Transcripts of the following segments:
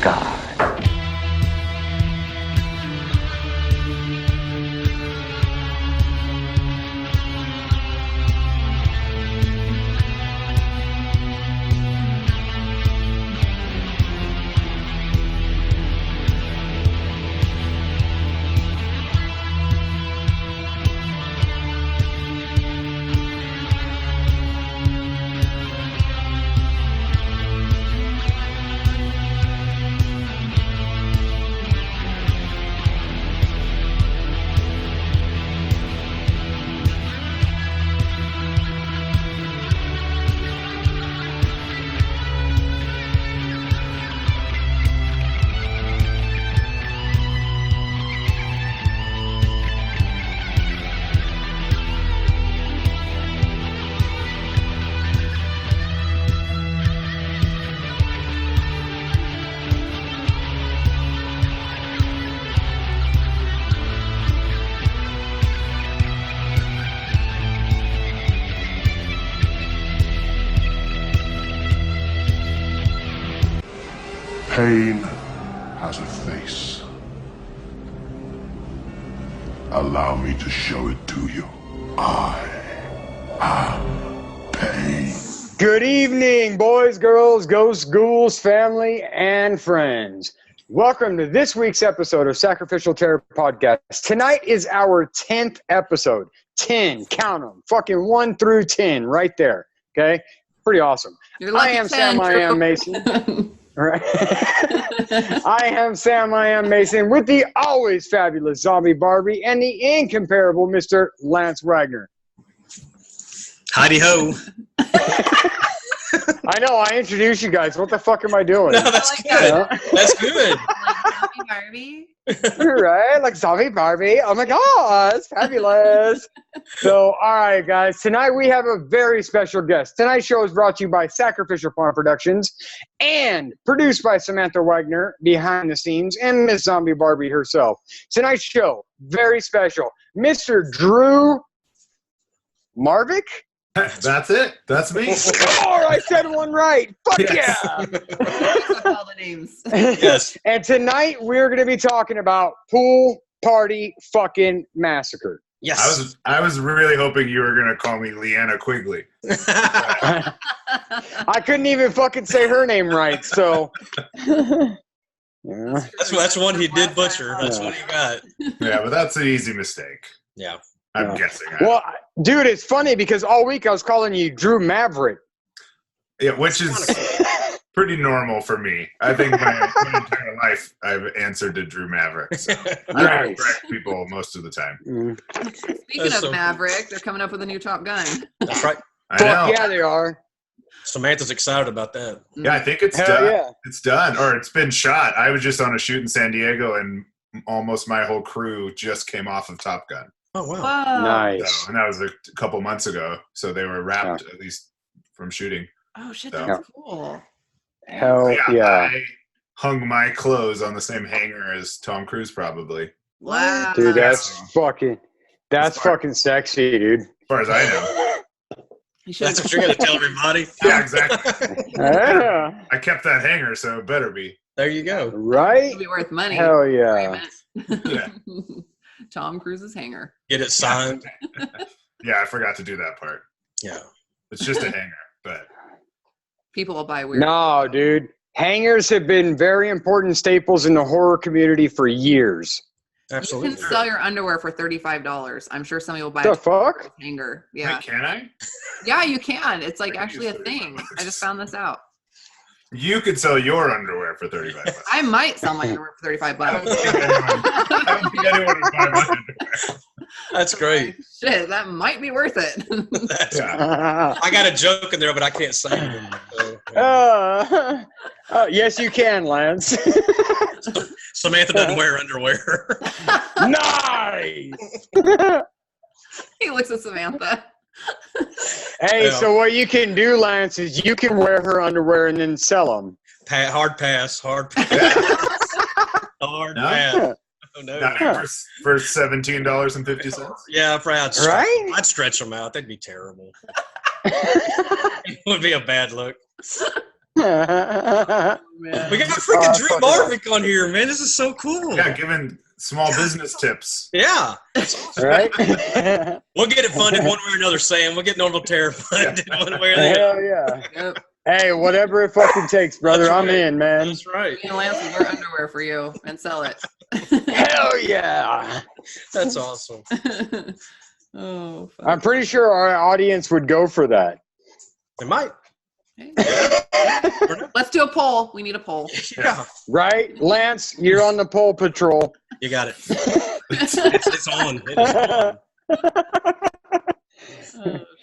sky. Pain has a face. Allow me to show it to you. I am pain. Good evening, boys, girls, ghosts, ghouls, family, and friends. Welcome to this week's episode of Sacrificial Terror Podcast. Tonight is our 10th episode. 10, count them. Fucking 1 through 10 right there. Okay? Pretty awesome. I am Sam, I am Mason. Right. I am Sam, I am Mason, with the always fabulous Zombie Barbie and the incomparable Mr. Lance Wagner. Howdy ho. I know, I introduced you guys. What the fuck am I doing? No, that's good. That's good. Zombie Barbie. Right? Like Zombie Barbie. Oh my God, it's fabulous. So, all right, guys. Tonight we have a very special guest. Tonight's show is brought to you by Sacrificial Farm Productions and produced by Samantha Wagner behind the scenes and Miss Zombie Barbie herself. Tonight's show, very special. Mr. Drew Marvick. That's it. That's me. Oh, I said one right. Fuck yes. yeah. All the names. Yes. And tonight we're going to be talking about Pool Party fucking Massacre. Yes. I was really hoping you were gonna call me Leanna Quigley. I couldn't even fucking say her name right, so. Yeah. That's one he did butcher. That's what he got. Yeah, but that's an easy mistake. Yeah. I'm guessing. Well, dude, it's funny because all week I was calling you Drew Marvick. Yeah, which is pretty normal for me. I think my entire life I've answered to Drew Maverick. So I Nice. correct people most of the time. Speaking That's of so Maverick, they're coming up with a new Top Gun. That's right. I know. Fuck yeah, they are. Samantha's excited about that. Yeah, I think it's Hell done. yeah. It's done, or it's been shot. I was just on a shoot in San Diego, and almost my whole crew just came off of Top Gun. Oh, wow. Whoa. Nice. So, and that was a couple months ago. So they were wrapped at least from shooting. Oh shit, So- that's cool. Hell yeah. I hung my clothes on the same hanger as Tom Cruise, probably. Wow. Dude, that's fucking Smart. sexy, dude. As far as I know. You should That's what you're going to tell everybody? Yeah, exactly. Yeah. I kept that hanger, so it better be. There you go. Right? It'll be worth money. Hell yeah. Yeah. Tom Cruise's hanger. Get it signed. Yeah, I forgot to do that part. Yeah. It's just a hanger, but People will buy weird. No, dude. Hangers have been very important staples in the horror community for years. You Absolutely. can sell your underwear for $35. I'm sure somebody will buy The a fuck? hanger. Yeah. wait, can I? Yeah, you can. It's like I can actually a use thing. $35. I just found this out. You could sell your underwear for $35. I might sell my underwear for $35. I don't think anyone would buy my underwear. That's great. Shit, that might be worth it. That's, Yeah. I got a joke in there, but I can't say it. So, yes, you can, Lance. Samantha doesn't wear underwear. Nice. He looks at Samantha. Hey, Yeah. so what you can do, Lance, is you can wear her underwear and then sell them. Hard pass. Hard pass. Hard No? pass. Oh, no. Not for $17.50. Yeah, I'd stretch, Right? I'd stretch them out. That'd be terrible. It would be a bad look. Man. We got freaking Drew Marvick on here, man. This is so cool. Yeah, giving small business tips. Yeah. Right? We'll get it funded one way or another, Sam. We'll get Normal Terror funded one way or the other. Hell yeah. Yep. Hey, whatever it fucking takes, brother. That's I'm right. in, man. That's right. Me and Lance will wear underwear for you and sell it. Hell yeah. That's awesome. Oh, fuck. I'm pretty sure our audience would go for that. It might. Okay. Let's do a poll. We need a poll. Yeah. Right? Lance, you're on the pole patrol. You got it. It's on. It is on. Oh,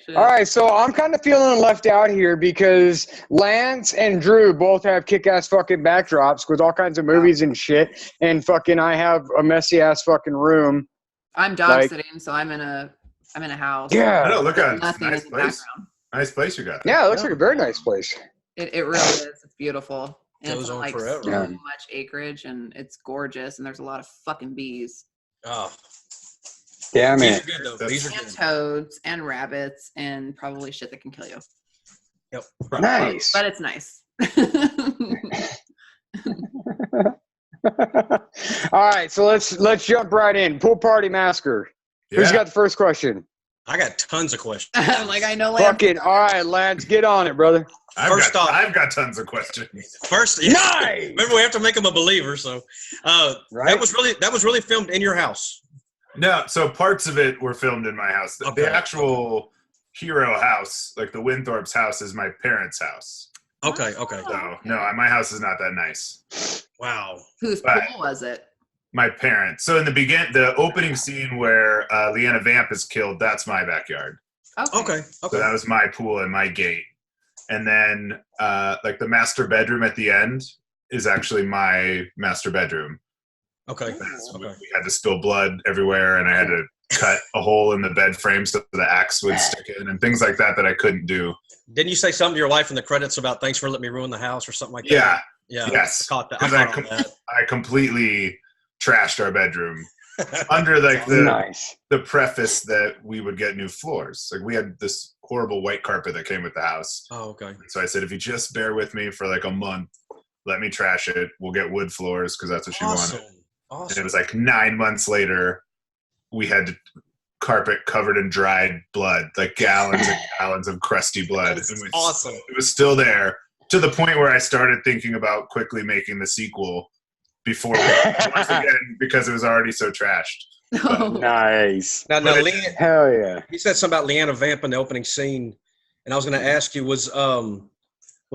shit. All right, so I'm kind of feeling left out here because Lance and Drew both have kick-ass fucking backdrops with all kinds of movies and shit, and fucking I have a messy-ass fucking room. I'm dog Like- sitting, so I'm in a house. I Yeah. know, look at it. Nothing Nice in the place. background. Nice place you got. Yeah, it looks like a very nice place. It really is. It's beautiful. And Goes it's on on like forever. so Yeah. much acreage, and it's gorgeous. And there's a lot of fucking bees, Oh. Damn These it. are good, though. These are and good. toads, and rabbits, and probably shit that can kill you. Yep. Nice. But it's nice. All right, so let's jump right in. Pool Party Massacre. Who's got the first question? I got tons of questions. I'm like, I know, Lance. Fucking all right, Lance, get on it, brother. First off- I've got tons of questions. First, Nice. remember we have to make him a believer. So Right? that was really filmed in your house. No, so parts of it were filmed in my house. The Okay. actual hero house, like the Winthorpe's house, is my parents' house. Okay. So no, my house is not that nice. Wow. Whose But- pool was it? My parents. So in the opening scene where Leanna Vamp is killed, that's my backyard. Okay. So that was my pool and my gate. And then like the master bedroom at the end is actually my master bedroom. Okay. We had to spill blood everywhere, and I had to cut a hole in the bed frame so the axe would stick in, and things like that I couldn't do. Didn't you say something to your wife in the credits about thanks for letting me ruin the house or something like Yeah. that? Yeah. Yes. I caught that. 'Cause I caught on that. I completely trashed our bedroom under like Nice. the preface that we would get new floors. Like we had this horrible white carpet that came with the house. Oh, okay. So I said, if you just bear with me for like a month, let me trash it. We'll get wood floors because that's what she wanted. And it Awesome. was like 9 months later, we had carpet covered in dried blood, like gallons and gallons of crusty blood. That's And we- awesome. It was still there to the point where I started thinking about quickly making the sequel before we once again because it was already so trashed. Nice. Now, But Leanne, Hell yeah. you said something about Leanna Vamp in the opening scene, and I was going to ask you, was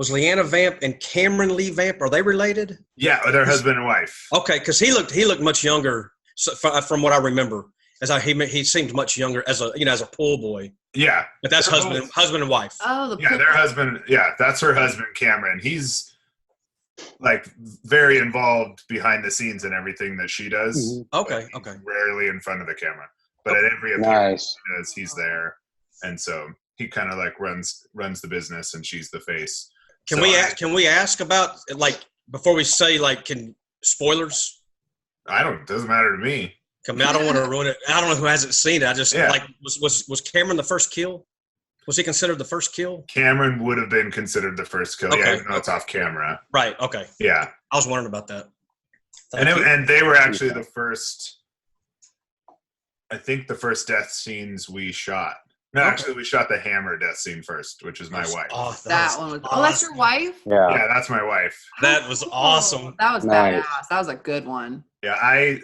Leanna Vamp and Cameron Lee Vamp, are they related? Yeah, they're husband and wife. Okay, because he looked much younger from what I remember. He seemed much younger as a pool boy. Yeah. But that's They're husband and wife. Oh, the Yeah, pool. their husband. Yeah, that's her husband, Cameron. He's like very involved behind the scenes and everything that she does. Okay, but okay. he's rarely in front of the camera, but at every appearance Nice. he's there, and so he kind of like runs the business, and she's the face. Can So we ask about, like, before we say, like, spoilers? It doesn't matter to me. I mean, I don't want to ruin it. I don't know who hasn't seen it. I just Yeah. like was Cameron the first kill? Was he considered the first kill? Cameron would have been considered the first kill. Yeah, Okay. even though it's off camera. Right. Okay. Yeah, I was wondering about that. and they were actually the first. I think the first death scenes we shot. No, Okay. actually, we shot the hammer death scene first, which is my wife. Oh, That one was. Oh, that's your wife. Yeah. Yeah, that's my wife. That was awesome. That was Nice. badass. That was a good one. Yeah,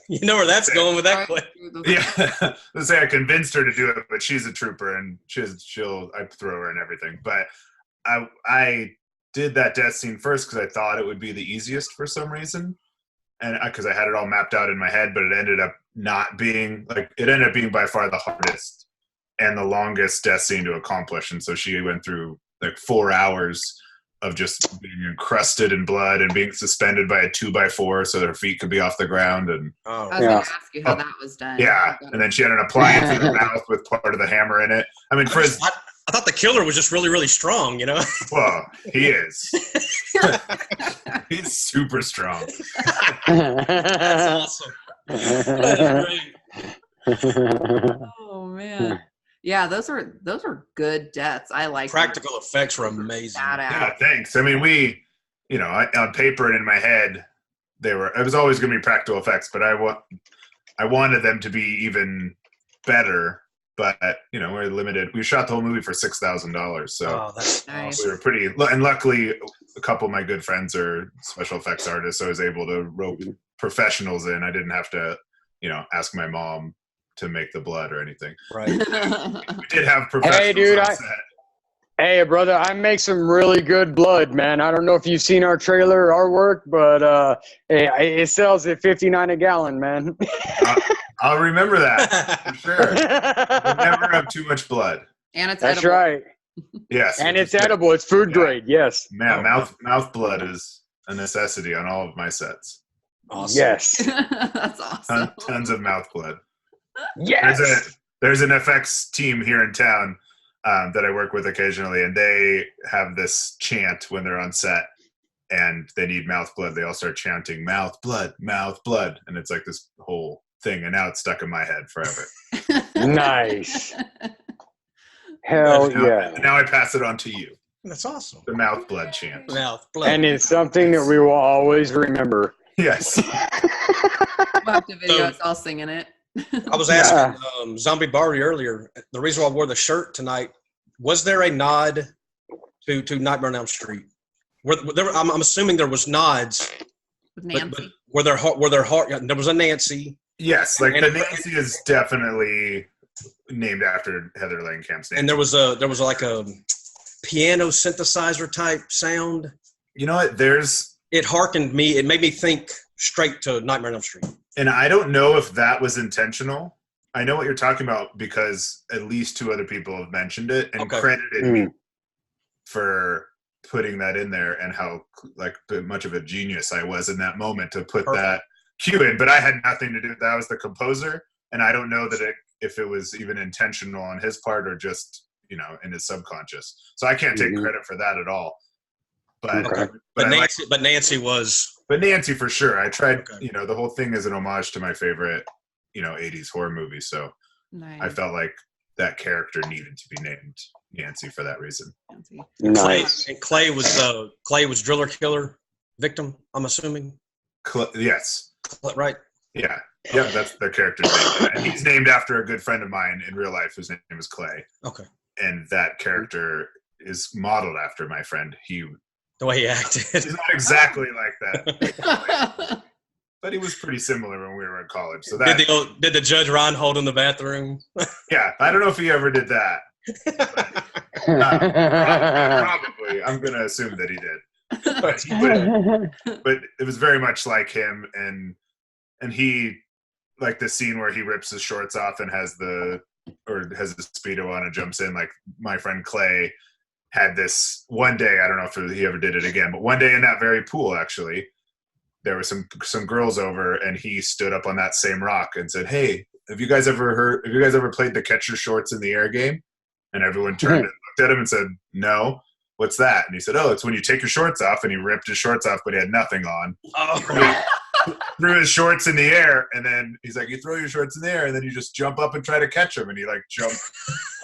You know where that's going with that Right? clip. yeah. Let's say I convinced her to do it, but she's a trooper, and I throw her and everything. But I did that death scene first because I thought it would be the easiest for some reason, and because I had it all mapped out in my head, but it ended up not being like it ended up being by far the hardest and the longest death scene to accomplish. And so she went through like 4 hours of just being encrusted in blood and being suspended by a 2x4 so that her feet could be off the ground. And I Oh, was Yeah. going to ask you how that was done. yeah, and then she had an appliance in her mouth with part of the hammer in it. I mean, for his, I thought the killer was just really, really strong. You know. well, he is. He's super strong. That's awesome. That's great. Oh man. Yeah, those are good deaths. I like Practical effects were amazing. Yeah, thanks. I mean, on paper and in my head, it was always going to be practical effects, but I wanted them to be even better. But we're limited. We shot the whole movie for $6,000, so that's nice. We were pretty. And luckily, a couple of my good friends are special effects artists, so I was able to rope professionals in. I didn't have to, ask my mom to make the blood or anything. Right. We did have professionals on set. Hey, brother, I make some really good blood, man. I don't know if you've seen our trailer, our work, but it sells at $59 a gallon, man. I'll remember that for sure. We'll never have too much blood. And it's That's edible. right. Yes. And it's edible. It's food grade. Yes. Man, mouth blood is a necessity on all of my sets. Awesome. Yes. That's awesome. Tons of mouth blood. Yes. There's an FX team here in town that I work with occasionally, and they have this chant when they're on set and they need mouth blood. They all start chanting mouth blood, and it's like this whole thing, and now it's stuck in my head forever. Nice. Hell yeah. Now I pass it on to you. That's awesome. The mouth blood chant. Mouth blood. And it's something that we will always remember. Yes. We'll have to video us all singing it. I was asking Zombie Barbie earlier, the reason why I wore the shirt tonight, was there a nod to Nightmare on Elm Street? I'm assuming there was nods. With Nancy. But were there there was a Nancy. Yes, like the Nancy is definitely named after Heather Langenkamp's name. And there was like a piano synthesizer type sound. You know what? It made me think straight to Nightmare on Elm Street. And I don't know if that was intentional. I know what you're talking about because at least 2 other people have mentioned it and credited me for putting that in there and how much of a genius I was in that moment to put that cue in. But I had nothing to do with that. I was the composer, and I don't know that if it was even intentional on his part or just in his subconscious. So I can't take credit for that at all. But Nancy was. But Nancy for sure. I tried. The whole thing is an homage to my favorite, 80s horror movie. So nice. I felt like that character needed to be named Nancy for that reason. Nancy. Nice. And Clay was Driller Killer victim, I'm assuming. Yes. Right. Yeah. Yep. That's the character's name. And he's named after a good friend of mine in real life whose name is Clay. Okay. And that character is modeled after my friend Hugh. The way he acted. He's not exactly like that. But he was pretty similar when we were in college. So that did the Judge Ron hold in the bathroom? Yeah, I don't know if he ever did that. Probably. I'm going to assume that he did. But he would. But it was very much like him, and he, like the scene where he rips his shorts off and has his Speedo on and jumps in. Like my friend Clay had this one day. I don't know if he ever did it again, but one day in that very pool, actually, there were some girls over, and he stood up on that same rock and said, "Hey, have you guys ever played the catch your shorts in the air game?" And everyone turned and looked at him and said, "No, what's that?" And he said, "Oh, it's when you take your shorts off." And he ripped his shorts off, but he had nothing on. Oh. Threw his shorts in the air, and then he's like, "You throw your shorts in the air, and then you just jump up and try to catch them." And he jumped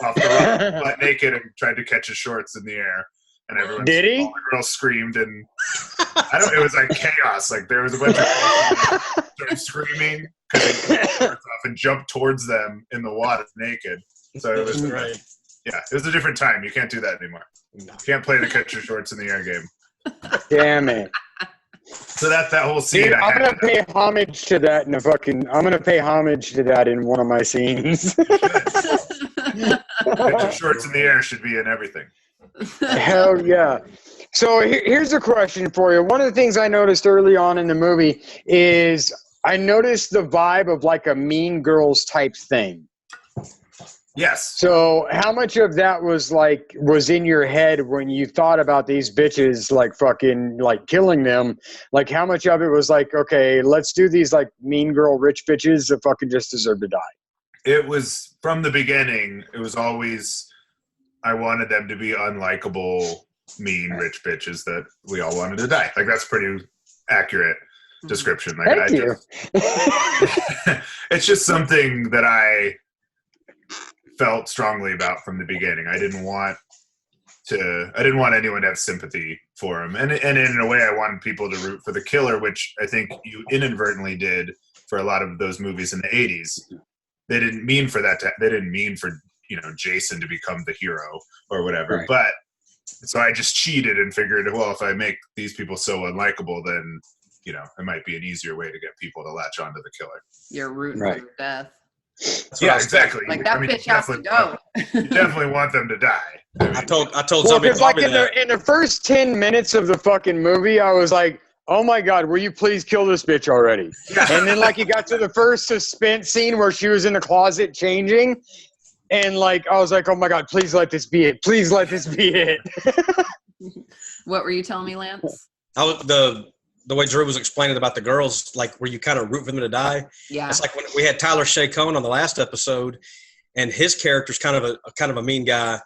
off the rock, butt naked, and tried to catch his shorts in the air. And everyone, did he? All the girls screamed, and it was like chaos. Like there was a bunch of girls that started screaming because they took their shorts off and jumped towards them in the water naked. So it was right. Yeah, it was a different time. You can't do that anymore. No. You can't play the catch your shorts in the air game. Damn it. So that whole scene. Dude, I'm gonna pay homage to that in one of my scenes. Catch your shorts in the air should be in everything. Hell yeah. So here's a question for you. One of the things I noticed early on in the movie is I noticed the vibe of like a Mean Girls type thing. Yes. So how much of that was in your head when you thought about these bitches like fucking like killing them? Like how much of it was like, okay, let's do these like mean girl rich bitches that fucking just deserve to die? It was from the beginning. It was always I wanted them to be unlikable, mean rich bitches that we all wanted to die. Like that's pretty accurate description. Like Thank you. It's just something that I felt strongly about from the beginning. I didn't want anyone to have sympathy for him, and in a way I wanted people to root for the killer, which I think you inadvertently did for a lot of those movies in the 80s. They didn't mean for Jason to become the hero or whatever, right. But so I just cheated and figured, well, if I make these people so unlikable, then it might be an easier way to get people to latch onto the killer. You're rooting for their death. Yeah, exactly. Like that bitch has to go. You definitely want them to die. I told Well, Zombie because like Barbie in the first 10 minutes of the fucking movie, I was like, oh my God, will you please kill this bitch already? And then like you got to the first suspense scene where she was in the closet changing. And like, I was like, oh my God, please let this be it. Please let this be it. What were you telling me, Lance? The way Drew was explaining about the girls, like where you kind of root for them to die. Yeah. It's like when we had Tyler Shea Cohen on the last episode, and his character's kind of a mean guy.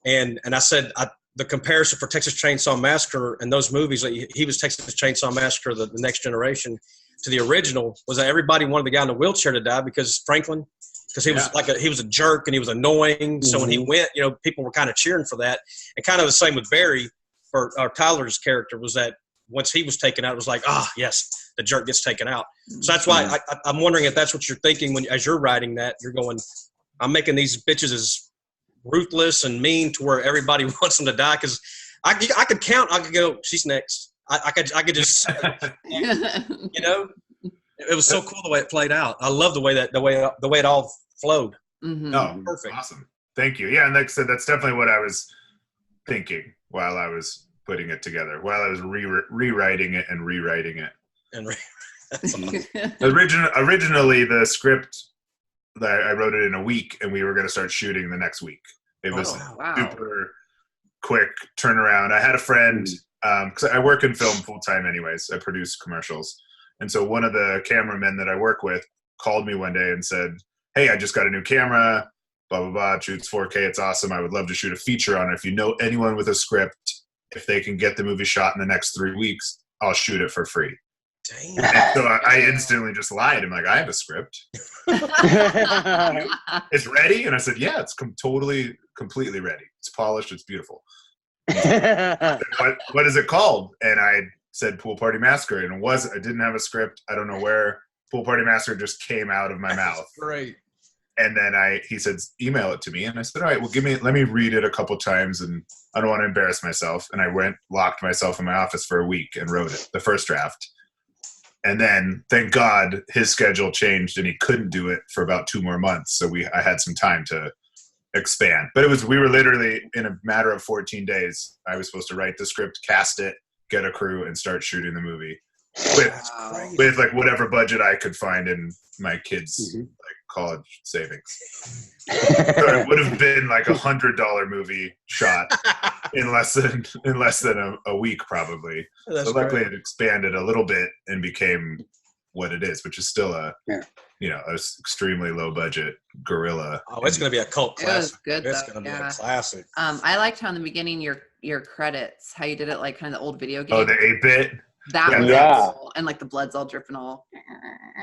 And I said the comparison for Texas Chainsaw Massacre and those movies, like he was Texas Chainsaw Massacre, the Next Generation, to the original, was that everybody wanted the guy in the wheelchair to die because he was he was a jerk and he was annoying. So when he went, people were kind of cheering for that. And kind of the same with Barry, for Tyler's character, was that once he was taken out, it was like, yes, the jerk gets taken out. So that's why I'm wondering if that's what you're thinking as you're writing that. You're going, I'm making these bitches as ruthless and mean to where everybody wants them to die. Because I could count. I could go, she's next. I could just, it was so cool the way it played out. I love the way it all flowed. Mm-hmm. Oh, perfect. Awesome. Thank you. Yeah. And like I said, that's definitely what I was thinking while I was putting it together, while I was rewriting it and rewriting it. And that's awesome. Originally, the script, I wrote it in a week, and we were going to start shooting the next week. It was super quick turnaround. I had a friend, because I work in film full time anyways. I produce commercials. And so one of the cameramen that I work with called me one day and said, hey, I just got a new camera, blah, blah, blah. It shoots 4K. It's awesome. I would love to shoot a feature on it. If you know anyone with a script, if they can get the movie shot in the next 3 weeks, I'll shoot it for free. Damn. And so I instantly just lied. I'm like, I have a script. It's ready? And I said, yeah, it's completely ready. It's polished. It's beautiful. What is it called? And I said Pool Party Massacre. And I didn't have a script. I don't know where. Pool Party Massacre just came out of my mouth. Great. And then he said, email it to me. And I said, all right, well, let me read it a couple times, and I don't want to embarrass myself. And I locked myself in my office for a week and wrote it, the first draft. And then, thank God, his schedule changed and he couldn't do it for about 2 more months. So I had some time to expand. But we were literally, in a matter of 14 days, I was supposed to write the script, cast it, get a crew, and start shooting the movie with like whatever budget I could find in my kids' like college savings. So it would have been like $100 movie shot in less than a week probably. That's so luckily great. it expanded a little bit and became what it is, which is still a extremely low budget guerrilla. Oh, it's going to be a cult classic. It was good, It's though, going to be yeah. a classic. I liked how in the beginning your credits, how you did it like kind of the old video game. Oh, the 8-bit? That was Yeah. cool. And like the blood's all dripping all.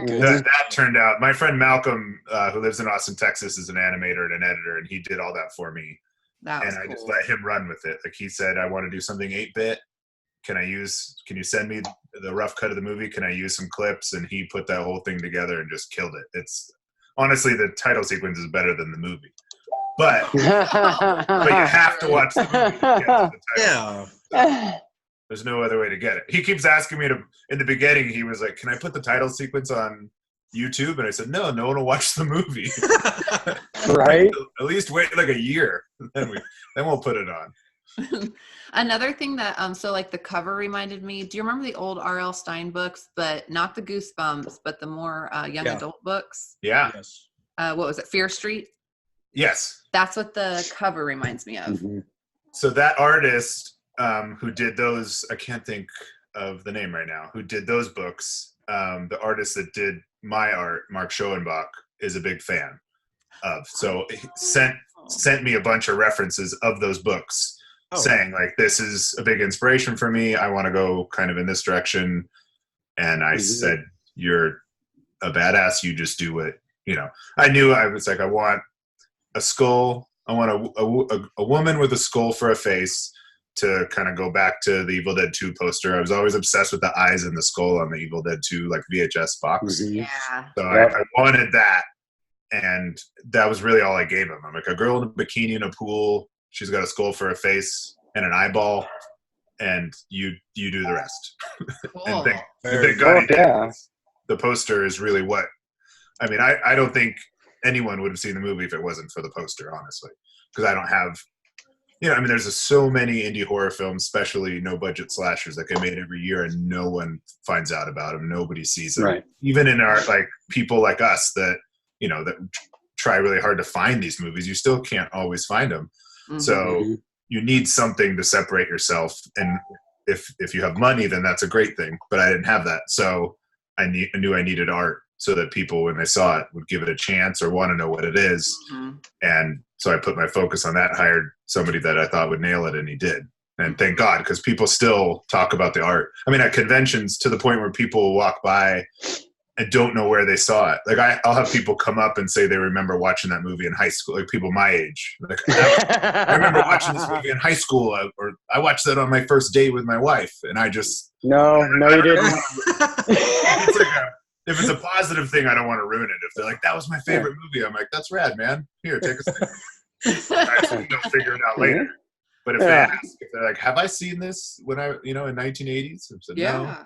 That turned out. My friend Malcolm, who lives in Austin, Texas, is an animator and an editor, and he did all that for me. That was And I cool. just let him run with it. Like he said, I want to do something 8-bit. Can you send me the rough cut of the movie? Can I use some clips? And he put that whole thing together and just killed it. It's honestly, the title sequence is better than the movie. But you have to watch the movie to get to the title. Yeah. There's no other way to get it. He keeps asking me in the beginning, he was like, can I put the title sequence on YouTube? And I said, no one will watch the movie. Right? At least wait like a year. Then we'll put it on. Another thing that so like the cover reminded me, do you remember the old R.L. Stine books, but not the Goosebumps, but the more young adult books? Yeah. Yes. What was it, Fear Street? Yes. That's what the cover reminds me of. Mm-hmm. So that artist who did those, I can't think of the name right now, who did those books, the artist that did my art, Mark Schoenbach, is a big fan of. So he sent me a bunch of references of those books, saying like, this is a big inspiration for me. I want to go kind of in this direction. And I said, you're a badass. You just do what, I knew I was like, I want a skull. I want a woman with a skull for a face, to kind of go back to the Evil Dead 2 poster. I was always obsessed with the eyes and the skull on the Evil Dead 2 like VHS box. Mhm. Yeah. So I wanted that, and that was really all I gave him. I'm like, a girl in a bikini in a pool. She's got a skull for a face and an eyeball, and you do the rest. Cool. And thank God he did. Yeah. The poster is really what. I mean, I don't think anyone would have seen the movie if it wasn't for the poster, honestly, because I don't have. I mean, there's so many indie horror films, especially no-budget slashers that get made every year, and no one finds out about them. Nobody sees them. Right. Even in our people like us that that try really hard to find these movies, you still can't always find them. Mhm. So you need something to separate yourself. And if you have money, then that's a great thing. But I didn't have that, so I knew I needed art, so that people, when they saw it, would give it a chance or want to know what it is. Mhm. And so I put my focus on that, hired somebody that I thought would nail it, and he did. And thank God, because people still talk about the art. I mean, at conventions, to the point where people will walk by and don't know where they saw it. Like, I'll have people come up and say they remember watching that movie in high school, like people my age. Like, I remember watching this movie in high school, or I watched that on my first date with my wife, and I just... No, you didn't. If it's a positive thing, I don't want to ruin it. If they're like, that was my favorite movie, I'm like, that's rad, man. Here, take a second. They'll figure it out later. But if they ask, if they're like, have I seen this when in 1980s? I said, Yeah.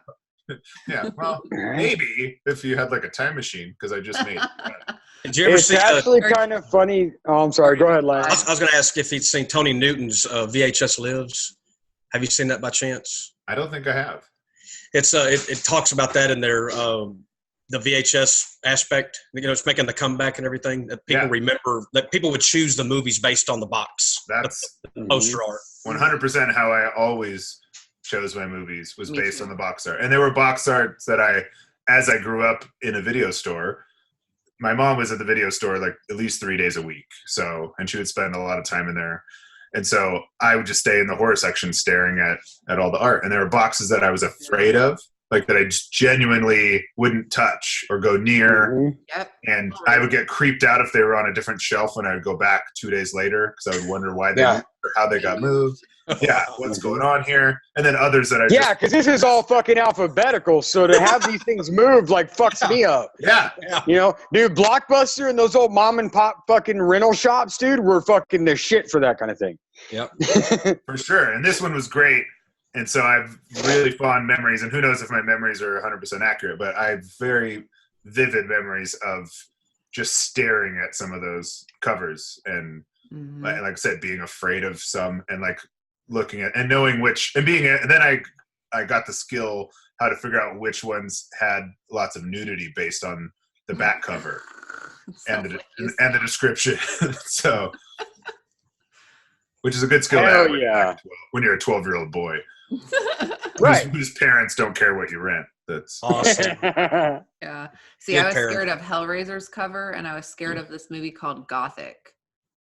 no. Yeah, well, maybe if you had like a time machine, because I just made it. Did you ever It's see? actually kind of funny. Oh, I'm sorry. Go ahead, I Lance. was going to ask if he'd seen Tony Newton's VHS Lives. Have you seen that by chance? I don't think I have. It's it talks about that in their the VHS aspect. It's making the comeback and everything. That people remember, that people would choose the movies based on the box. That's the poster art. 100% how I always chose my movies, was based on the box art. And there were box arts that as I grew up in a video store, my mom was at the video store like at least 3 days a week. So, and she would spend a lot of time in there. And so I would just stay in the horror section staring at all the art. And there were boxes that I was afraid of, like that I just genuinely wouldn't touch or go near. Yep. And I would get creeped out if they were on a different shelf when I would go back 2 days later, because I would wonder why they moved or how they got moved. Yeah, what's going on here? And then others that I because this is all fucking alphabetical, so to have these things moved like fucks me up. Yeah. Dude, Blockbuster and those old mom and pop fucking rental shops, dude, were fucking the shit for that kind of thing. Yep. For sure. And this one was great. And so I have really fond memories, and who knows if my memories are 100% accurate, but I have very vivid memories of just staring at some of those covers and, like I said, being afraid of some, and like looking at and knowing which, and then I got the skill how to figure out which ones had lots of nudity based on the back cover and the description. So, which is a good skill to have when you're a 12-year-old boy. Right. Whose parents don't care what you rent. That's awesome. Yeah. See, Good I was parent. scared of Hellraiser's cover, and I was scared of this movie called Gothic,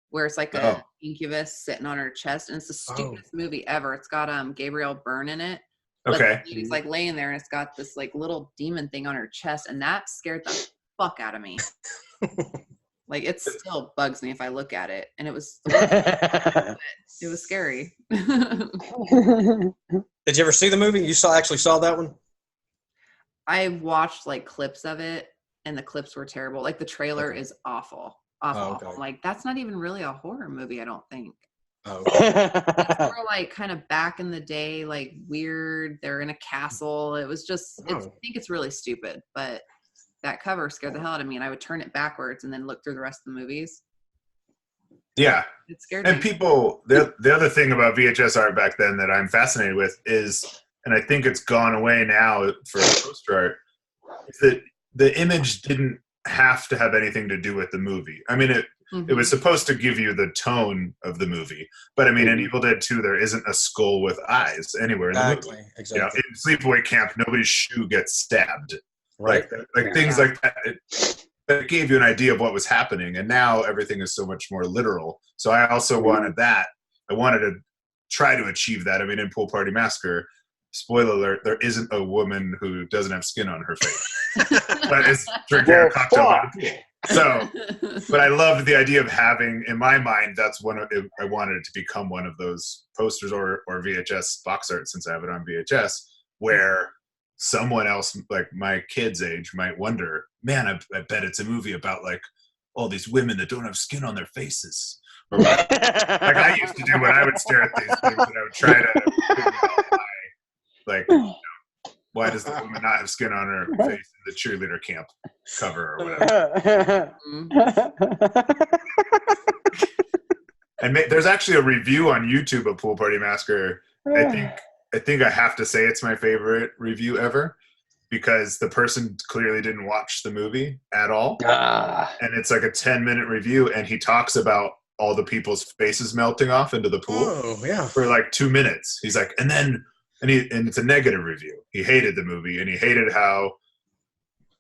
where it's like a incubus sitting on her chest, and it's the stupidest movie ever. It's got Gabriel Byrne in it. Okay. He's like laying there, and it's got this like little demon thing on her chest, and that scared the fuck out of me. Like, it still bugs me if I look at it, and it was scary. Did you ever see the movie? You actually saw that one? I watched like clips of it, and the clips were terrible. Like, the trailer is awful. Awful. Like, that's not even really a horror movie, I don't think. Oh. It's more like kind of back in the day, like weird. They're in a castle. It was just, I think it's really stupid, but that cover scared the hell out of me, and I would turn it backwards and then look through the rest of the movies. Yeah. It scared and me. People, the other thing about VHS art back then that I'm fascinated with is, and I think it's gone away now for poster art, is that the image didn't have to have anything to do with the movie. I mean, it was supposed to give you the tone of the movie, but I mean, in Evil Dead 2, there isn't a skull with eyes anywhere in the movie. Exactly. In Sleepaway Camp, nobody's shoe gets stabbed. Right. Like things like that. It gave you an idea of what was happening, and now everything is so much more literal. So I also wanted that. I wanted to try to achieve that. I mean, in Pool Party Massacre, spoiler alert, there isn't a woman who doesn't have skin on her face, but is drinking a cocktail by the pool. So, but I loved the idea of having, in my mind, that's I wanted it to become one of those posters or VHS box art, since I have it on VHS, where someone else, like my kid's age, might wonder, man, I bet it's a movie about like all these women that don't have skin on their faces. Or like I used to do when I would stare at these things, and I would try to figure out why, why does the woman not have skin on her face in the cheerleader camp cover or whatever? And there's actually a review on YouTube of Pool Party Massacre. I think I have to say it's my favorite review ever, because the person clearly didn't watch the movie at all. And it's like a 10-minute review, and he talks about all the people's faces melting off into the pool for like 2 minutes. He's like, and it's a negative review. He hated the movie, and he hated how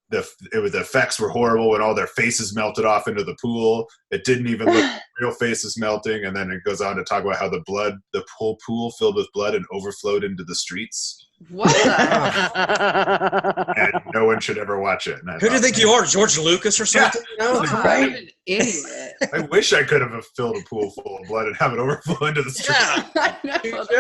the effects were horrible when all their faces melted off into the pool. It didn't even look like real faces melting. And then it goes on to talk about how the whole pool filled with blood and overflowed into the streets. What the? And no one should ever watch it. Who do you think you are, George Lucas or something? Yeah. No, What an idiot. I wish I could have filled a pool full of blood and have it overflow into the street. I know.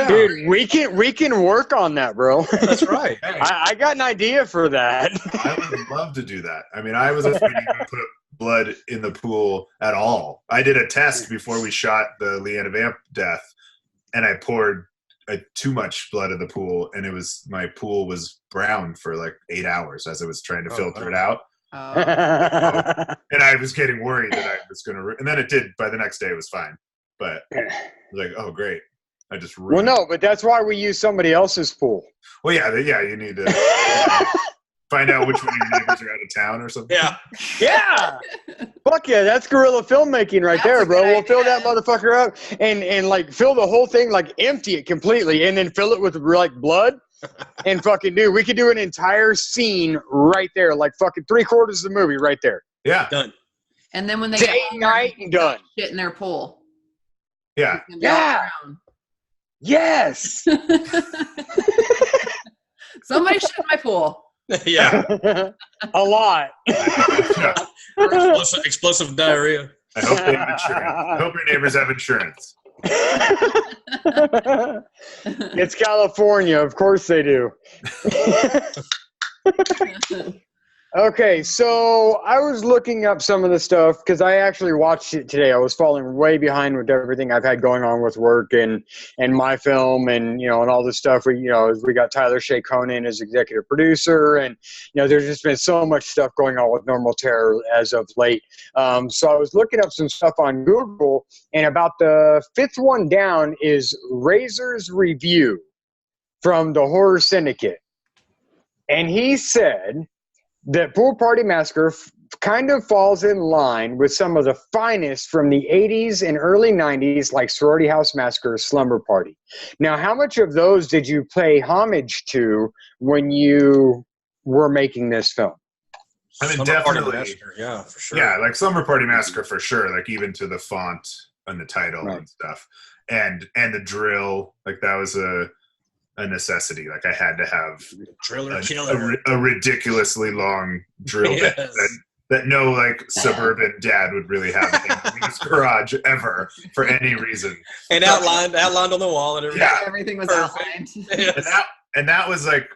Dude, we can work on that, bro. That's right. I got an idea for that. I would love to do that. I mean, I was afraid to even put blood in the pool at all. I did a test before we shot the Leanna Vamp death, and I poured too much blood in the pool, and my pool was brown for like 8 hours as I was trying to filter it out. And I was getting worried that I was going to, and then it did. By the next day, it was fine. But I was like, oh, great. I just ruined Well, no, but that's why we use somebody else's pool. Well, yeah, you need to find out which one of your neighbors are out of town or something. Yeah. Fuck yeah, that's guerrilla filmmaking right there, bro. We'll fill that motherfucker up and like fill the whole thing, like empty it completely, and then fill it with like blood. And fucking dude, we could do an entire scene right there, like fucking 3/4 of the movie right there. Yeah. Done. And then when they Day, night, and done. shit in their pool. Yeah. Yeah. Yes. Somebody shit in my pool. Yeah. A lot. Explosive diarrhea. I hope they have insurance. I hope your neighbors have insurance. It's California. Of course they do. Okay, so I was looking up some of the stuff because I actually watched it today. I was falling way behind with everything I've had going on with work and my film and and all this stuff. We got Tyler Shea Conan as executive producer, and there's just been so much stuff going on with Normal Terror as of late. So I was looking up some stuff on Google, and about the fifth one down is Razor's review from the Horror Syndicate, and he said that Pool Party Massacre kind of falls in line with some of the finest from the 80s and early 90s, like Sorority House Massacre, Slumber Party. Now, how much of those did you pay homage to when you were making this film? I mean, Slumber definitely. Party Massacre, yeah, for sure. Yeah, like Slumber Party Massacre for sure. Like even to the font and the title and stuff, and the drill. Like that was a necessity. Like I had to have a ridiculously long drill bit that no like suburban dad would really have in his garage ever for any reason. And outlined on the wall and everything. Yeah. Everything was outlined. And that was like,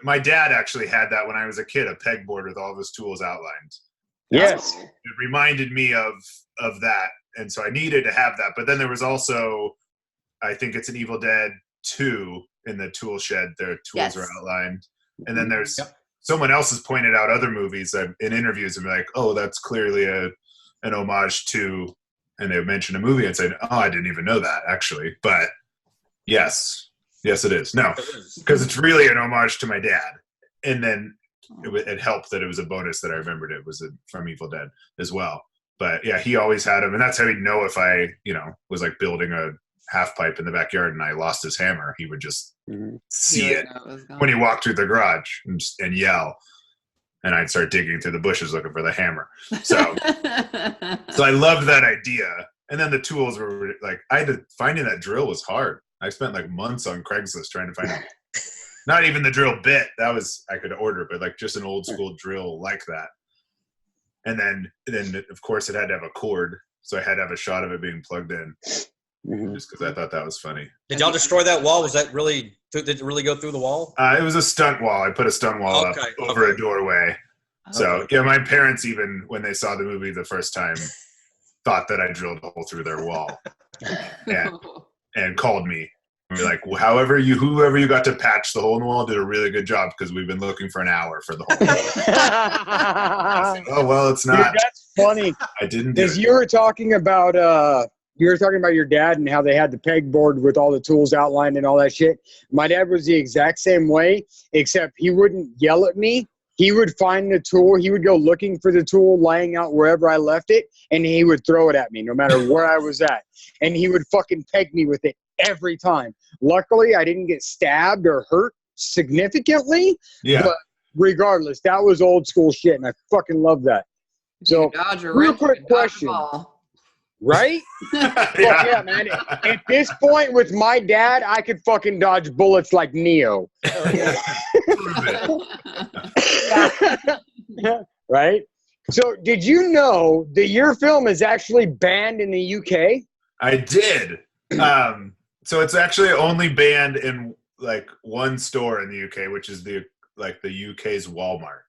my dad actually had that when I was a kid, a pegboard with all of his tools outlined. Yes. It reminded me of that. And so I needed to have that. But then there was also, I think it's an Evil Dead 2 in the tool shed. Their tools are outlined. And then there's someone else has pointed out other movies in interviews and be like, oh, that's clearly an homage to, and they mentioned a movie and said, oh, I didn't even know that actually. But yes, it is. No, because it's really an homage to my dad. And then it helped that it was a bonus that I remembered it was from Evil Dead as well. But yeah, he always had them. And that's how he'd know if I, was like building a half pipe in the backyard and I lost his hammer. He would just see it when he walked through the garage and yell. And I'd start digging through the bushes looking for the hammer. So I loved that idea. And then the tools were like, finding that drill was hard. I spent like months on Craigslist trying to find Not even the drill bit. That was I could order, but like just an old school drill like that. And then of course it had to have a cord, so I had to have a shot of it being plugged in, just because I thought that was funny. Did y'all destroy that wall? Was that really? Did it really go through the wall? It was a stunt wall. I put a stunt wall up over a doorway. So yeah, my parents, even when they saw the movie the first time, thought that I drilled a hole through their wall, and called me. And we're like, well, whoever you got to patch the hole in the wall did a really good job, because we've been looking for an hour for the hole. I said, oh well, it's not. Dude, that's funny. I didn't. Because you were talking about your dad and how they had the pegboard with all the tools outlined and all that shit. My dad was the exact same way, except he wouldn't yell at me. He would find the tool. He would go looking for the tool laying out wherever I left it, and he would throw it at me no matter where I was at. And he would fucking peg me with it every time. Luckily, I didn't get stabbed or hurt significantly. Yeah. But regardless, that was old school shit, and I fucking love that. So, real quick question. Right? Yeah, man. At this point with my dad, I could fucking dodge bullets like Neo. Right? So, did you know that your film is actually banned in the UK? I did. So it's actually only banned in like one store in the UK, which is the UK's Walmart.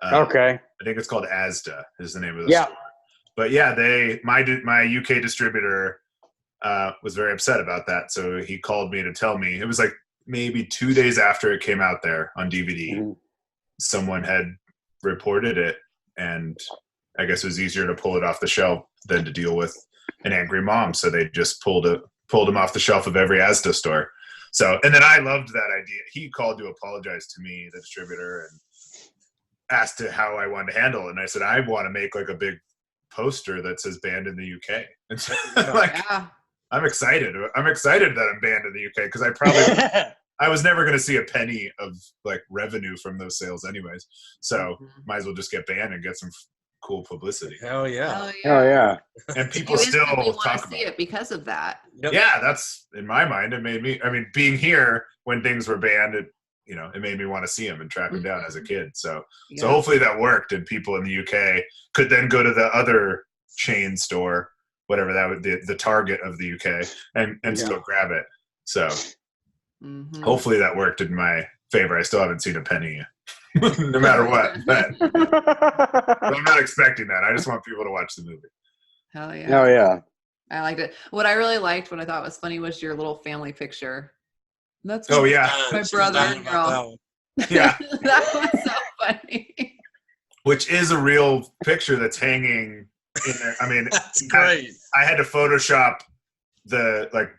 Okay. I think it's called Asda is the name of the store. But yeah, my UK distributor was very upset about that. So he called me to tell me. It was like maybe 2 days after it came out there on DVD. Someone had reported it, and I guess it was easier to pull it off the shelf than to deal with an angry mom. So they just pulled him off the shelf of every Asda store. So, and then I loved that idea. He called to apologize to me, the distributor, and asked how I wanted to handle it. And I said, I want to make like a big poster that says banned in the UK. And so, I'm excited. I'm excited that I'm banned in the UK, because I was never going to see a penny of like revenue from those sales anyways. So might as well just get banned and get some cool publicity. Hell yeah. Oh yeah. And people still talk about it because of that. Yep. Yeah, that's in my mind. It made me. I mean, being here when things were banned, it made me want to see them and track them down as a kid. So hopefully that worked, and people in the UK could then go to the other chain store, whatever that would the Target of the UK, and still grab it. So hopefully that worked in my favor. I still haven't seen a penny no matter what. But I'm not expecting that. I just want people to watch the movie. Hell yeah. Oh yeah. I liked it. What I really liked, what I thought was funny, was your little family picture. That's my brother and girl. Yeah. That was so funny. Which is a real picture that's hanging in there. I mean, that's great. I had to Photoshop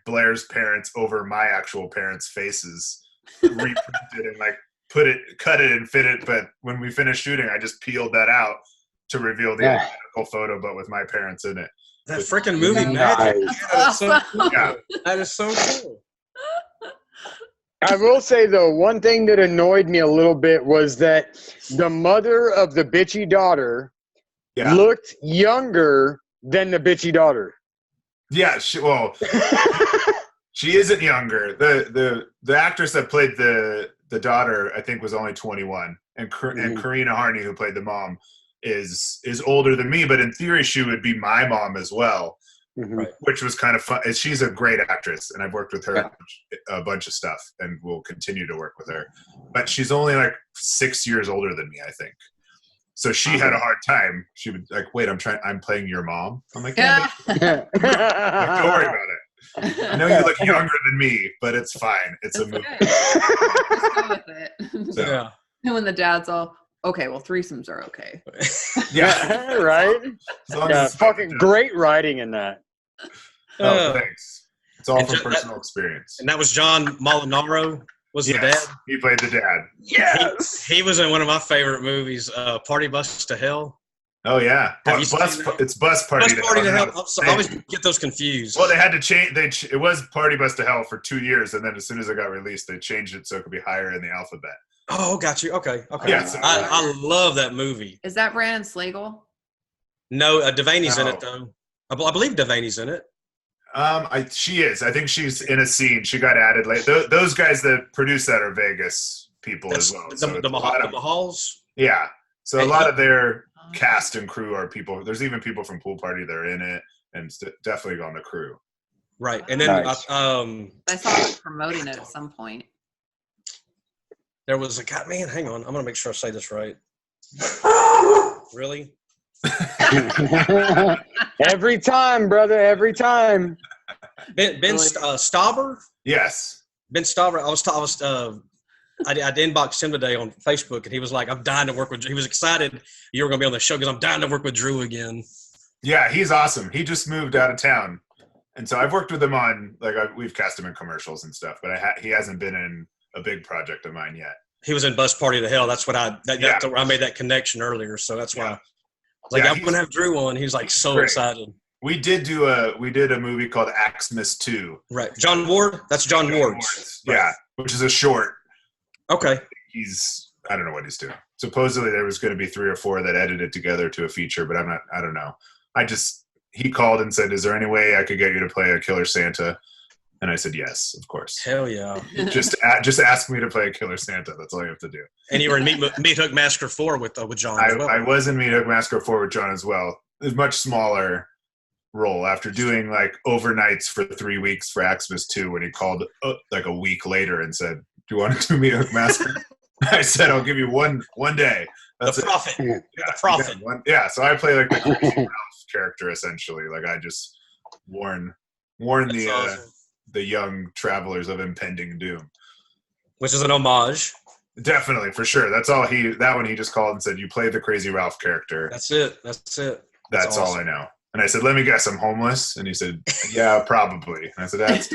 Blair's parents over my actual parents' faces, reprint it and cut it and fit it. But when we finished shooting, I just peeled that out to reveal the identical photo, but with my parents in it. That freaking movie magic. That is so cool. Yeah. That is so cool. I will say, though, one thing that annoyed me a little bit was that the mother of the bitchy daughter looked younger than the bitchy daughter. Yeah, she isn't younger. The actress that played the daughter, I think, was only 21, and Karina Harney, who played the mom, is older than me. But in theory, she would be my mom as well. Which was kind of fun. She's a great actress, and I've worked with her a bunch of stuff, and will continue to work with her. But she's only like 6 years older than me, I think. So she had a hard time. She would like, wait, I'm playing your mom. I'm like, yeah. Don't worry about it. I know you look younger than me, but it's fine. It's a movie. Just go with it. So. Yeah. And when the dad's all, okay, well, threesomes are okay. Yeah, right? Fucking great writing in that. Oh, thanks. It's all from personal experience. And that was John Molinaro was the dad? He played the dad. Yes! He was in one of my favorite movies, Party Bus to Hell. Oh, yeah. It's Bus Party to Hell. I always get those confused. Well, they had to change. It was Party Bus to Hell for 2 years, and then as soon as it got released, they changed it so it could be higher in the alphabet. Oh, got you. Okay. Yeah, so I love that movie. Is that Brandon Slagle? No, Devaney's in it, though. I believe Devaney's in it. She is. I think she's in a scene. She got added late. Those guys that produce that are Vegas people as well. So The Mahals. Yeah. So a lot of their cast and crew are people. There's even people from Pool Party that are in it, and definitely on the crew. Right, and then Nice. I saw them promoting it at some point. There was a guy. Man, hang on. I'm gonna make sure I say this right. Really? Every time, brother. Every time. Ben Stauber. Yes. Ben Stauber. I inboxed him today on Facebook, and he was like, "I'm dying to work with." He was excited you were going to be on the show because I'm dying to work with Drew again. Yeah, he's awesome. He just moved out of town, and so I've worked with him on we've cast him in commercials and stuff, but he hasn't been in a big project of mine yet. He was in Bus Party to Hell. That's what I made that connection earlier. So that's why. I'm going to have Drew on. He's like so excited. We did a movie called Axmas 2. Right. John Ward? That's John Ward. Yeah, Right. which is a short. Okay. I don't know what he's doing. Supposedly there was going to be 3 or 4 that edited together to a feature, but I don't know. He called and said, "Is there any way I could get you to play a Killer Santa?" And I said, "Yes, of course." Hell yeah. Just ask me to play a Killer Santa. That's all you have to do. And you were in Meat Hook Massacre 4 with John as well. I was in Meat Hook Massacre 4 with John as well. It was a much smaller role after doing overnights for 3 weeks for Axmas 2 when he called a week later and said, "Do you want to do Meat Hook Massacre?" I said, "I'll give you one day." That's the prophet. The prophet. Yeah, so I play the Crazy Ralph character essentially. I just warn the young travelers of impending doom. Which is an homage. Definitely, for sure. That's all that one he just called and said, "You play the Crazy Ralph character." That's it. That's all I know. And I said, "Let me guess, I'm homeless?" And he said, "Yeah, probably." And I said, "That's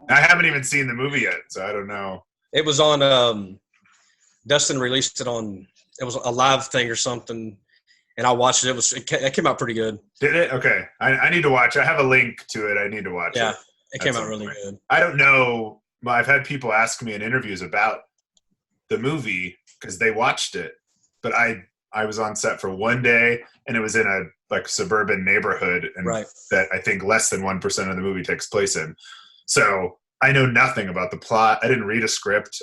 I haven't even seen the movie yet, so I don't know. It was on Dustin released it was a live thing or something, and I watched it. It came out pretty good. Did it? Okay. I need to watch. I have a link to it. I need to watch it. Yeah, it came out really good. I don't know. I've had people ask me in interviews about the movie because they watched it, but I was on set for one day, and it was in a suburban neighborhood, and that I think less than 1% of the movie takes place in. So I know nothing about the plot. I didn't read a script.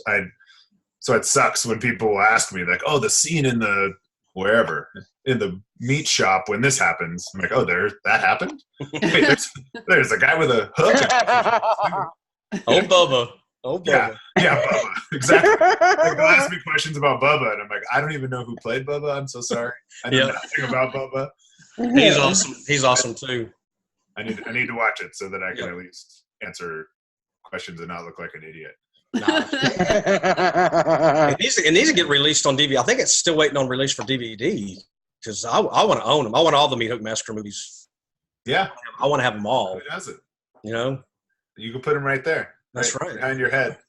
So it sucks when people ask me "Oh, the scene in the wherever in the meat shop when this happens." I'm like, "Oh, that happened? Wait, there's a guy with a hook." Oh, Bubba. Yeah, Bubba. Exactly. They'll ask me questions about Bubba, and I'm like, "I don't even know who played Bubba. I'm so sorry. I know nothing about Bubba." He's awesome. He's awesome too. I need to watch it so that I can at least answer questions and not look like an idiot. Nah. It needs to get released on DVD. I think it's still waiting on release for DVD because I want to own them. I want all the Meat Hook Massacre movies. Yeah, I want to have them all. Who does it? You can put them right there. That's right. Behind your head.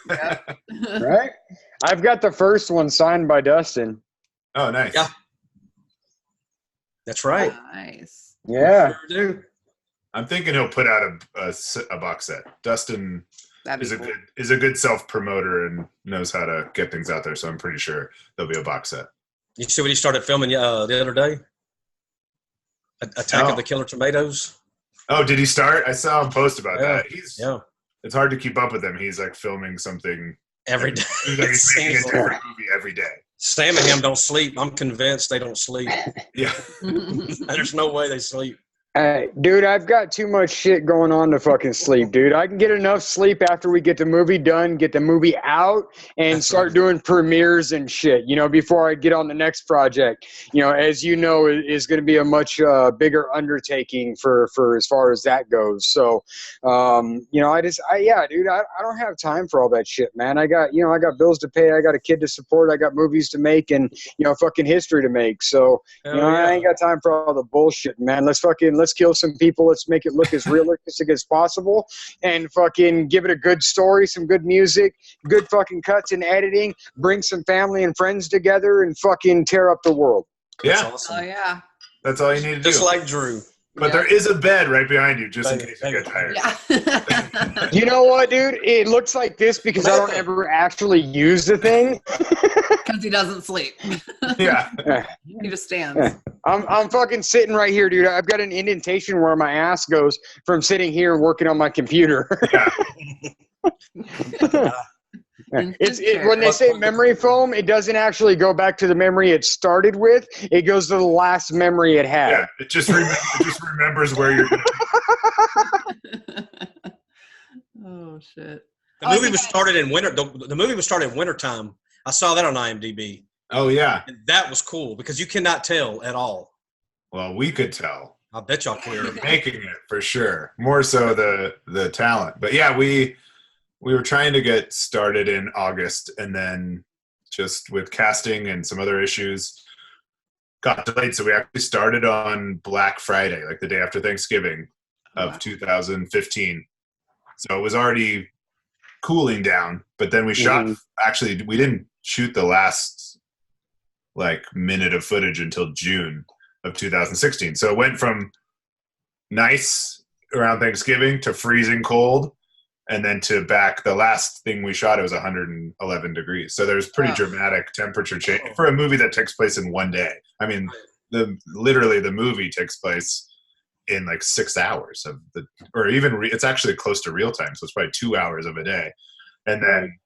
Right? I've got the first one signed by Dustin. Oh, nice. Yeah. That's right. Nice. Yeah. Sure do. I'm thinking he'll put out a box set. Dustin Cool. is a good self-promoter and knows how to get things out there, so I'm pretty sure there'll be a box set. You see what he started filming the other day? Attack of the Killer Tomatoes. Oh, did he start? I saw him post about that. It's hard to keep up with him. He's filming something every day. He's making a different movie every day. Sam and him don't sleep. I'm convinced they don't sleep. Yeah. There's no way they sleep. Dude, I've got too much shit going on to fucking sleep, dude. I can get enough sleep after we get the movie done, get the movie out, and start doing premieres and shit, before I get on the next project. As you know, is going to be a much bigger undertaking for as far as that goes. So, dude, I don't have time for all that shit, man. I got bills to pay. I got a kid to support. I got movies to make and, fucking history to make. So, I ain't got time for all the bullshit, man. Let's kill some people. Let's make it look as realistic as possible and fucking give it a good story, some good music, good fucking cuts and editing, bring some family and friends together and fucking tear up the world. Yeah. That's awesome. Oh, yeah. That's all you need to do. Just like Drew. But there is a bed right behind you, just in case you get tired. Yeah. You know what, dude? It looks like this because I don't ever actually use the thing. Because he doesn't sleep. Yeah. He just stands. I'm fucking sitting right here, dude. I've got an indentation where my ass goes from sitting here working on my computer. Yeah. When they say memory foam, it doesn't actually go back to the memory it started with. It goes to the last memory it had. Yeah. It just remembers where you're going to be. Oh shit! The movie was started in winter. The movie was started in wintertime. I saw that on IMDb. Oh yeah, and that was cool because you cannot tell at all. Well, we could tell. I bet y'all could. Making it for sure. More so the talent, but yeah, we were trying to get started in August, and then just with casting and some other issues, got delayed. So we actually started on Black Friday, like the day after Thanksgiving of 2015. So it was already cooling down, but then we shot, actually, we didn't shoot the last like minute of footage until June of 2016. So it went from nice around Thanksgiving to freezing cold, and then to back, the last thing we shot, it was 111 degrees. So there's pretty dramatic temperature change for a movie that takes place in one day. I mean, literally the movie takes place in like 6 hours of it's actually close to real time. So it's probably 2 hours of a day. And then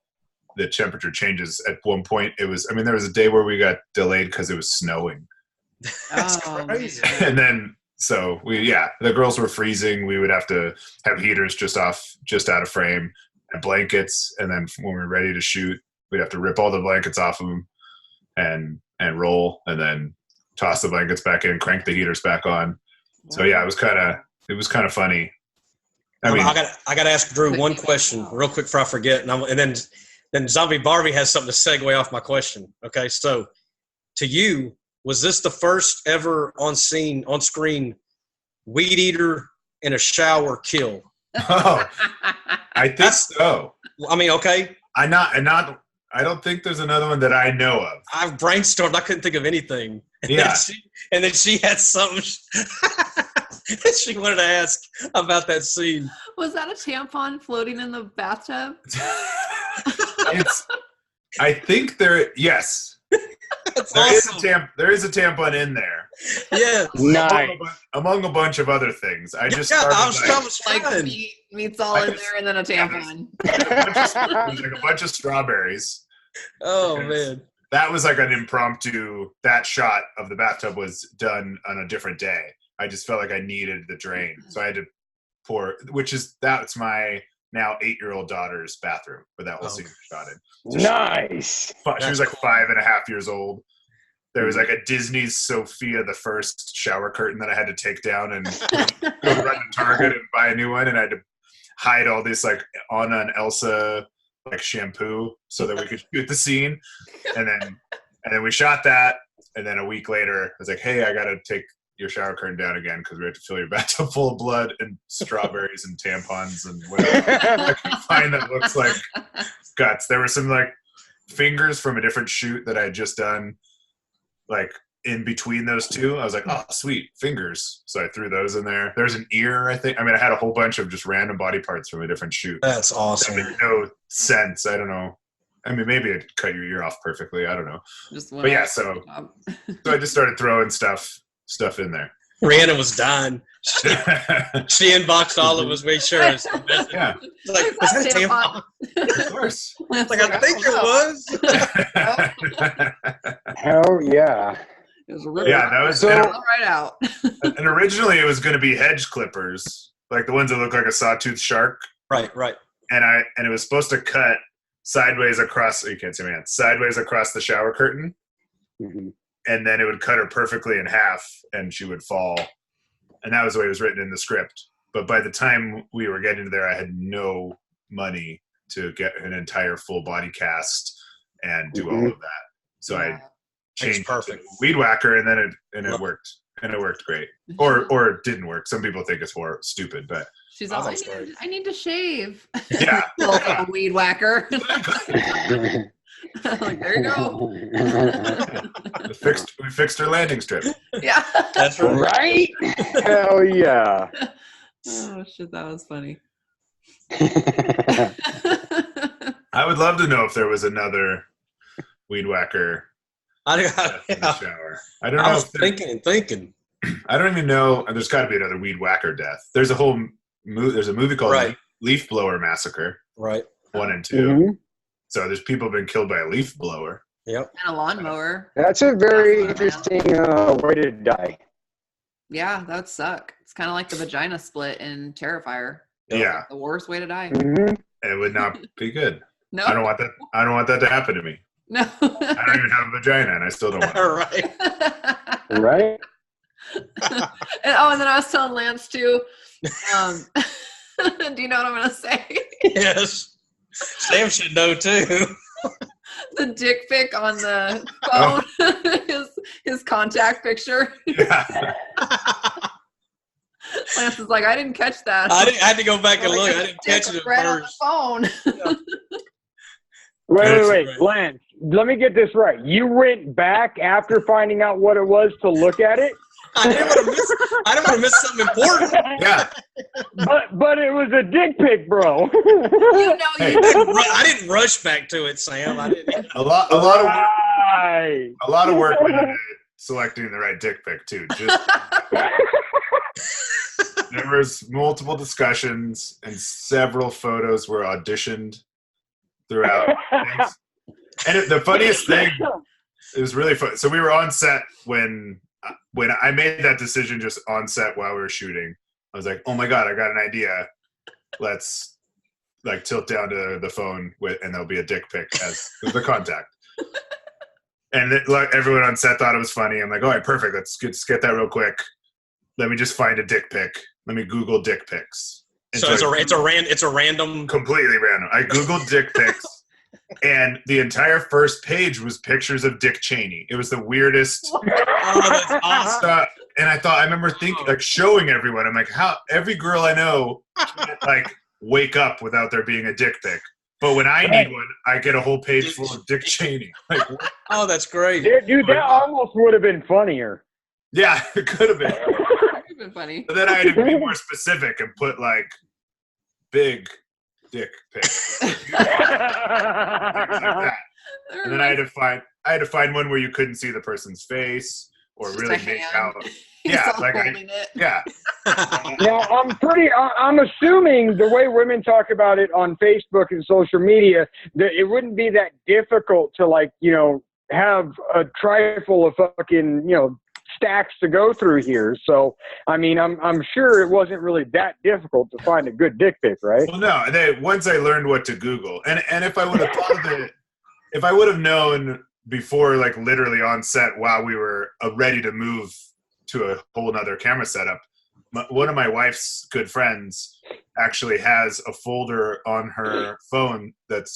the temperature changes at one point. There was a day where we got delayed because it was snowing. That's crazy. And then, so the girls were freezing. We would have to have heaters just out of frame, and blankets. And then when we were ready to shoot, we'd have to rip all the blankets off of them and roll, and then toss the blankets back in, crank the heaters back on. So yeah, it was kind of funny. I got to ask Drew one question real quick before I forget, and then Zombie Barbie has something to segue off my question. Okay, so to you, was this the first ever on screen weed eater in a shower kill? Oh, I think so. I mean, okay. I don't think there's another one that I know of. I've brainstormed. I couldn't think of anything. And then she had something that she wanted to ask about that scene. Was that a tampon floating in the bathtub? I think yes. There is a tampon in there. Yeah. Nice. Among a bunch of other things. I was like meat's all in there and then a tampon. Like a bunch of strawberries. Oh man. That was like an impromptu, that shot of the bathtub was done on a different day. I just felt like I needed the drain. So I had to pour, that's my now 8-year-old daughter's bathroom, but that whole scene was shot in. So nice. She was like 5.5 years old. There was like a Disney's Sophia the First shower curtain that I had to take down and go run to Target and buy a new one. And I had to hide all this like Anna and Elsa like shampoo so that we could shoot the scene. And then we shot that. And then a week later, I was like, hey, I got to take your shower curtain down again because we have to fill your bathtub full of blood and strawberries and tampons and whatever I can find that looks like guts. There were some like fingers from a different shoot that I had just done, like in between those two. I was like, oh, sweet, fingers. So I threw those in there. There's an ear, I think. I mean, I had a whole bunch of just random body parts from a different shoot. That's awesome. That made no sense. I don't know. I mean, maybe I'd cut your ear off perfectly. I don't know. But yeah, so I just started throwing stuff in there. Rihanna was dying. She inboxed all of us, made sure. Yeah. Like, was that a tampon? Of course. Like, I think it was. Hell yeah. It was that was right out. And originally it was going to be hedge clippers, like the ones that look like a sawtooth shark. Right. And it was supposed to cut sideways across. You can't see my hand. Sideways across the shower curtain. Mm-hmm. And then it would cut her perfectly in half and she would fall. And that was the way it was written in the script. But by the time we were getting to there, I had no money to get an entire full body cast and do all of that. So I changed to Weed Whacker, and then it worked. And it worked great. Or it didn't work. Some people think it's stupid, but she's all, I need to shave. Yeah. A Weed Whacker. Like, there you go. We fixed her landing strip. Yeah. That's right. Right? Hell yeah. Oh shit, that was funny. I would love to know if there was another weed whacker I death in the shower. I don't know. I was if there- thinking. I don't even know. There's got to be another weed whacker death. There's a whole. There's a movie called Right. Leaf Blower Massacre Right. 1 and 2. Mhm. So there's people been killed by a leaf blower. Yep. And a lawnmower. That's a very interesting way to die. Yeah, that would suck. It's kind of like the vagina split in Terrifier. Yeah, The worst way to die. Mhm. it would not be good. No. I don't want that. I don't want that to happen to me. No. I don't even have a vagina, and I still don't want it. Right. Right? And then I was telling Lance too. Do you know what I'm gonna say? Yes. Sam should know too. The dick pic on the phone, his contact picture. Yeah. Lance is like, I didn't catch that. I had to go back and Like, look. his I didn't dick catch it was at right on first. the phone. Wait. Right. Lance, let me get this right. You went back after finding out what it was to look at it? I didn't want to miss something important. Yeah. But it was a dick pic, bro. You know Hey. you I didn't rush back to it, Sam. I didn't. A lot of Right. work went into selecting the right dick pic too. Just there was multiple discussions and several photos were auditioned throughout. And the funniest thing, it was really fun. So we were on set when I made that decision just on set while we were shooting. I was like, oh my God, I got an idea. Let's like tilt down to the phone and there'll be a dick pic as the contact. And like everyone on set thought it was funny. I'm like, all right, perfect. Let's get that real quick. Let me just find a dick pic. Let me Google dick pics. And So it's a random. completely random. I Googled dick pics, and the entire first page was pictures of Dick Cheney. It was the weirdest Oh, that's awesome. stuff. And I remember thinking, like, showing everyone. I'm like, how every girl I know can't, like, wake up without there being a dick pic. But when I need one, I get a whole page full of Dick Cheney. Like, Oh, that's great. Dude, that almost would have been funnier. yeah, it could have been. That would've been funny. But then I had to be more specific and put like big dick pic. Things like that. And then I had to find one where you couldn't see the person's face or Just really a make hand. out. He's Yeah, all like holding it. Yeah. Now, I'm assuming the way women talk about it on Facebook and social media, that it wouldn't be that difficult to, like, you know, have a trifle of fucking, you know, stacks to go through here. So, I mean, I'm sure it wasn't really that difficult to find a good dick pic, right? Well, no. Once I learned what to Google, and if I would have thought of it, if I would have known before, like literally on set while we were ready to move to a whole nother camera setup, one of my wife's good friends actually has a folder on her phone that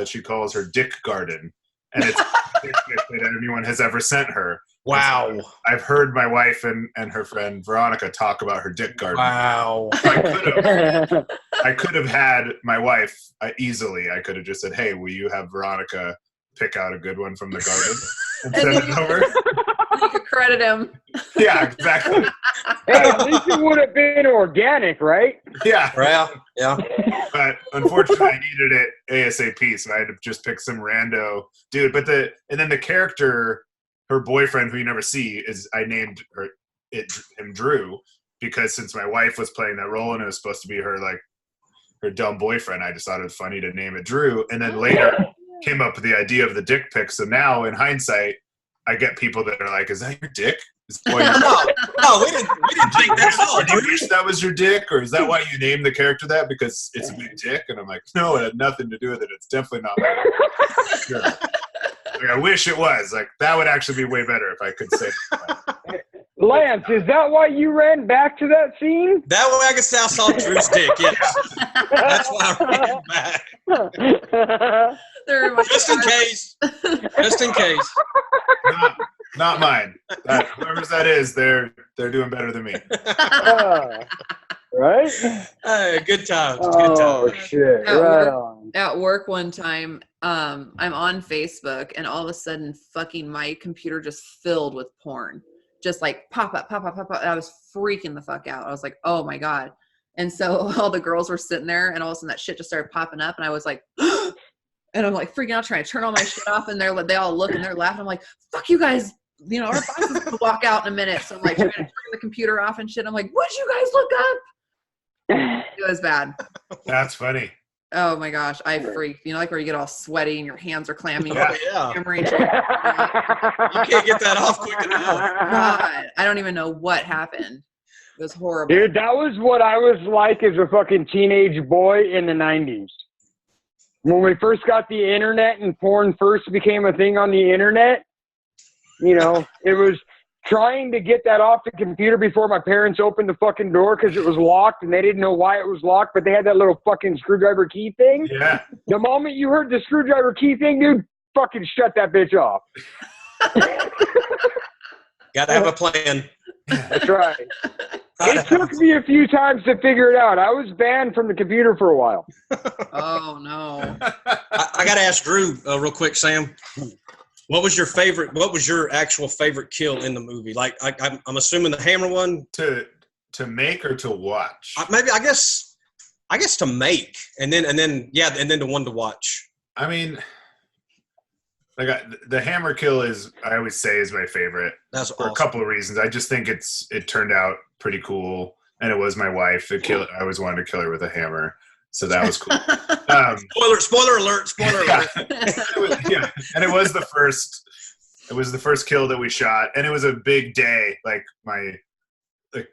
she calls her Dick Garden, and it's dick pic that anyone has ever sent her. Wow. I've heard my wife and her friend Veronica talk about her Dick Garden. Wow. I could have had my wife easily. I could have just said, "Hey, will you have Veronica pick out a good one from the garden and send it over?" You could credit him. Yeah, exactly. Hey, at least it would have been organic, right? Yeah, Yeah. but unfortunately, I needed it ASAP, so I had to just pick some rando dude. And then the character, her boyfriend, who you never see, I named him Drew, because since my wife was playing that role and it was supposed to be her dumb boyfriend, I just thought it was funny to name it Drew. And then later came up with the idea of the dick pic. So now, in hindsight, I get people that are like, "Is that your dick? Is that why No, we didn't think that at all. do you wish that was your dick, or is that why you named the character that because it's a big dick?" And I'm like, "No, it had nothing to do with it. It's definitely not my dick." Sure. Like, I wish it was. Like, that would actually be way better if I could say that. Lance, is that why you ran back to that scene? That way I could say I saw Drew's dick, yes. That's why I ran back. Just in case. Just in case. Not mine. Whoever's that is, they're doing better than me. Right? Good times. Good Oh, times. shit. At Right work. on. At work one time, I'm on Facebook, and all of a sudden, fucking my computer just filled with porn, just like pop up, pop up, pop up. I was freaking the fuck out. I was like, oh my god. And so all the girls were sitting there, and all of a sudden that shit just started popping up, and I was like, and I'm like freaking out, trying to turn all my shit off, and they all look and they're laughing. I'm like, fuck you guys, our boss is gonna walk out in a minute. So I'm like trying to turn the computer off and shit. I'm like, what'd you guys look up? It was bad. That's funny. Oh my gosh, I freaked. Like where you get all sweaty and your hands are clammy. Oh, yeah. You can't get that off quick enough. God, I don't even know what happened. It was horrible. Dude, that was what I was like as a fucking teenage boy in the 90s. When we first got the internet and porn first became a thing on the internet, it was trying to get that off the computer before my parents opened the fucking door because it was locked and they didn't know why it was locked, but they had that little fucking screwdriver key thing. Yeah. The moment you heard the screwdriver key thing, dude, fucking shut that bitch off. Gotta have a plan. That's right. It took me a few times to figure it out. I was banned from the computer for a while. Oh, no. I got to ask Drew real quick, Sam. What was your actual favorite kill in the movie? Like, I'm assuming the hammer one? To make or to watch? Maybe, I guess to make. And then the one to watch. I mean, the hammer kill I always say is my favorite. That's for awesome. A couple of reasons. I just think it turned out pretty cool, and it was my wife. I always wanted to kill her with a hammer, so that was cool. Spoiler alert! Yeah, and it was the first. It was the first kill that we shot, and it was a big day.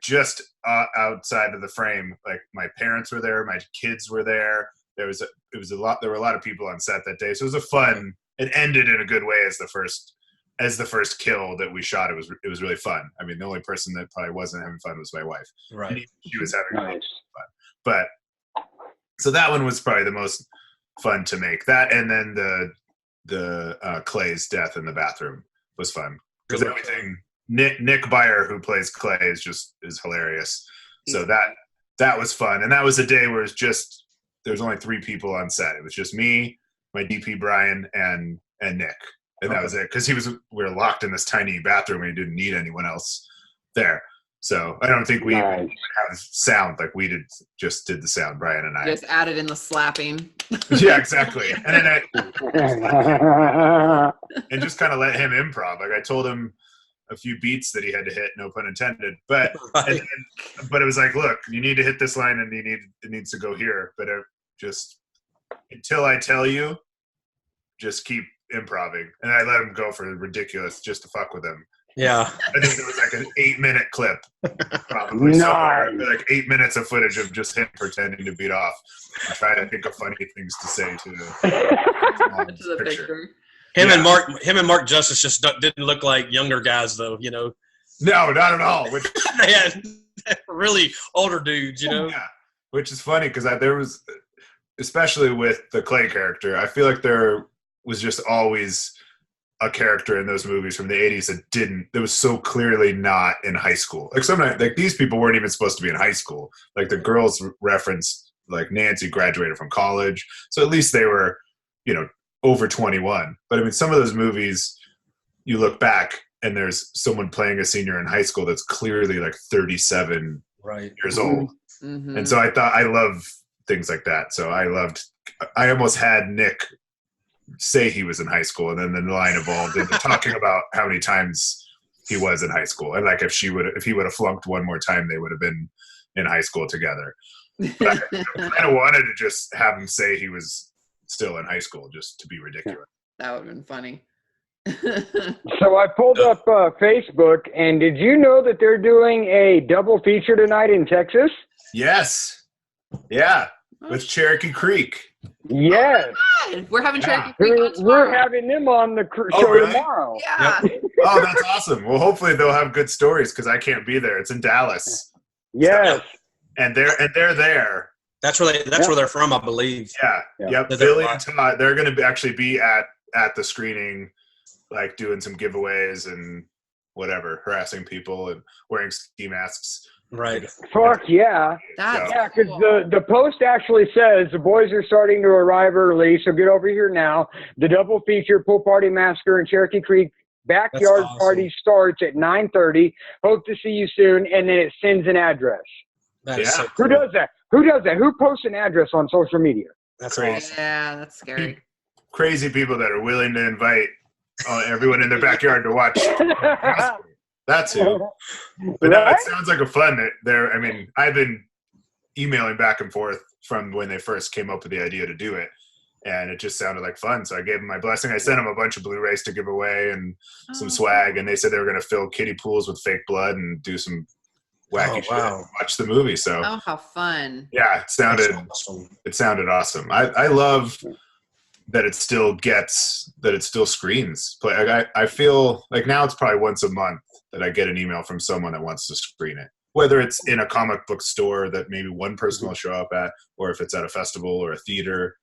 Just outside of the frame, like my parents were there, my kids were there. There were a lot of people on set that day, so it was a fun. It ended in a good way as the first kill that we shot. It was really fun. I mean, the only person that probably wasn't having fun was my wife. Right. She was having fun. But so that one was probably the most fun to make. That, and then the Clay's death in the bathroom was fun because everything. Nick Byer, who plays Clay, is hilarious. So that was fun, and that was a day where there was only 3 people on set. It was just me, my DP Brian, and Nick. And that was it, because we were locked in this tiny bathroom and he didn't need anyone else there. So I don't think we would have sound like we just did the sound, Brian and I. Just added in the slapping. Yeah, exactly. And then and just kind of let him improv. Like I told him a few beats that he had to hit, no pun intended. But but it was like, look, you need to hit this line and it needs to go here. But just until I tell you, just keep improving. And I let him go for ridiculous just to fuck with him. Yeah. I think there was like an 8-minute clip, probably somewhere, like 8 minutes of footage of just him pretending to beat off and trying to think of funny things to say to the picture. Him and Mark Justice just didn't look like younger guys, though. No, not at all. They had really older dudes, Yeah, which is funny because there was, especially with the Clay character, I feel like there was just always a character in those movies from the 80s that was so clearly not in high school. Like sometimes, like these people weren't even supposed to be in high school. Like the girls referenced, like Nancy graduated from college, so at least they were, over 21. But I mean, some of those movies, you look back and there's someone playing a senior in high school that's clearly like 37 years old. Mm-hmm. And so I love things like that. So I almost had Nick say he was in high school, and then the line evolved into talking about how many times he was in high school, and like if he would have flunked one more time, they would have been in high school together. But I kind of wanted to just have him say he was still in high school, just to be ridiculous. That would have been funny. So I pulled up Facebook, and did you know that they're doing a double feature tonight in Texas? Yes. Yeah. With Cherokee Creek. Yes. Oh, we're having Cherokee Creek on tomorrow. We're having them on the show tomorrow. Yeah. Yep. Oh, that's awesome. Well, hopefully they'll have good stories because I can't be there. It's in Dallas. Yes. And they're there. That's where they're from, I believe. Yeah. Yep. Billy and Todd, they're going to actually be at the screening, like doing some giveaways and whatever, harassing people and wearing ski masks. Right. Fuck yeah. That's Yeah, because cool. the post actually says the boys are starting to arrive early, so get over here now. The double feature, Pool Party Massacre and Cherokee Creek Backyard That's awesome. Party starts at 9:30. Hope to see you soon, and then it sends an address. That is Yeah. so Who cool. does that? Who does that? Who posts an address on social media? That's Crazy. awesome. Yeah, that's scary. Crazy people that are willing to invite everyone in their backyard to watch. That's who. But no, Right? it sounds like a fun. I mean, I've been emailing back and forth from when they first came up with the idea to do it, and it just sounded like fun. So I gave them my blessing. I sent them a bunch of Blu-rays to give away and some swag, and they said they were going to fill kiddie pools with fake blood and do some wacky shit. wow. And watch the movie. So Oh, how fun. yeah, it sounded That's awesome. it sounded awesome. I love that it still screens. But I feel like now it's probably once a month that I get an email from someone that wants to screen it. Whether it's in a comic book store that maybe one person will show up at, or if it's at a festival or a theater.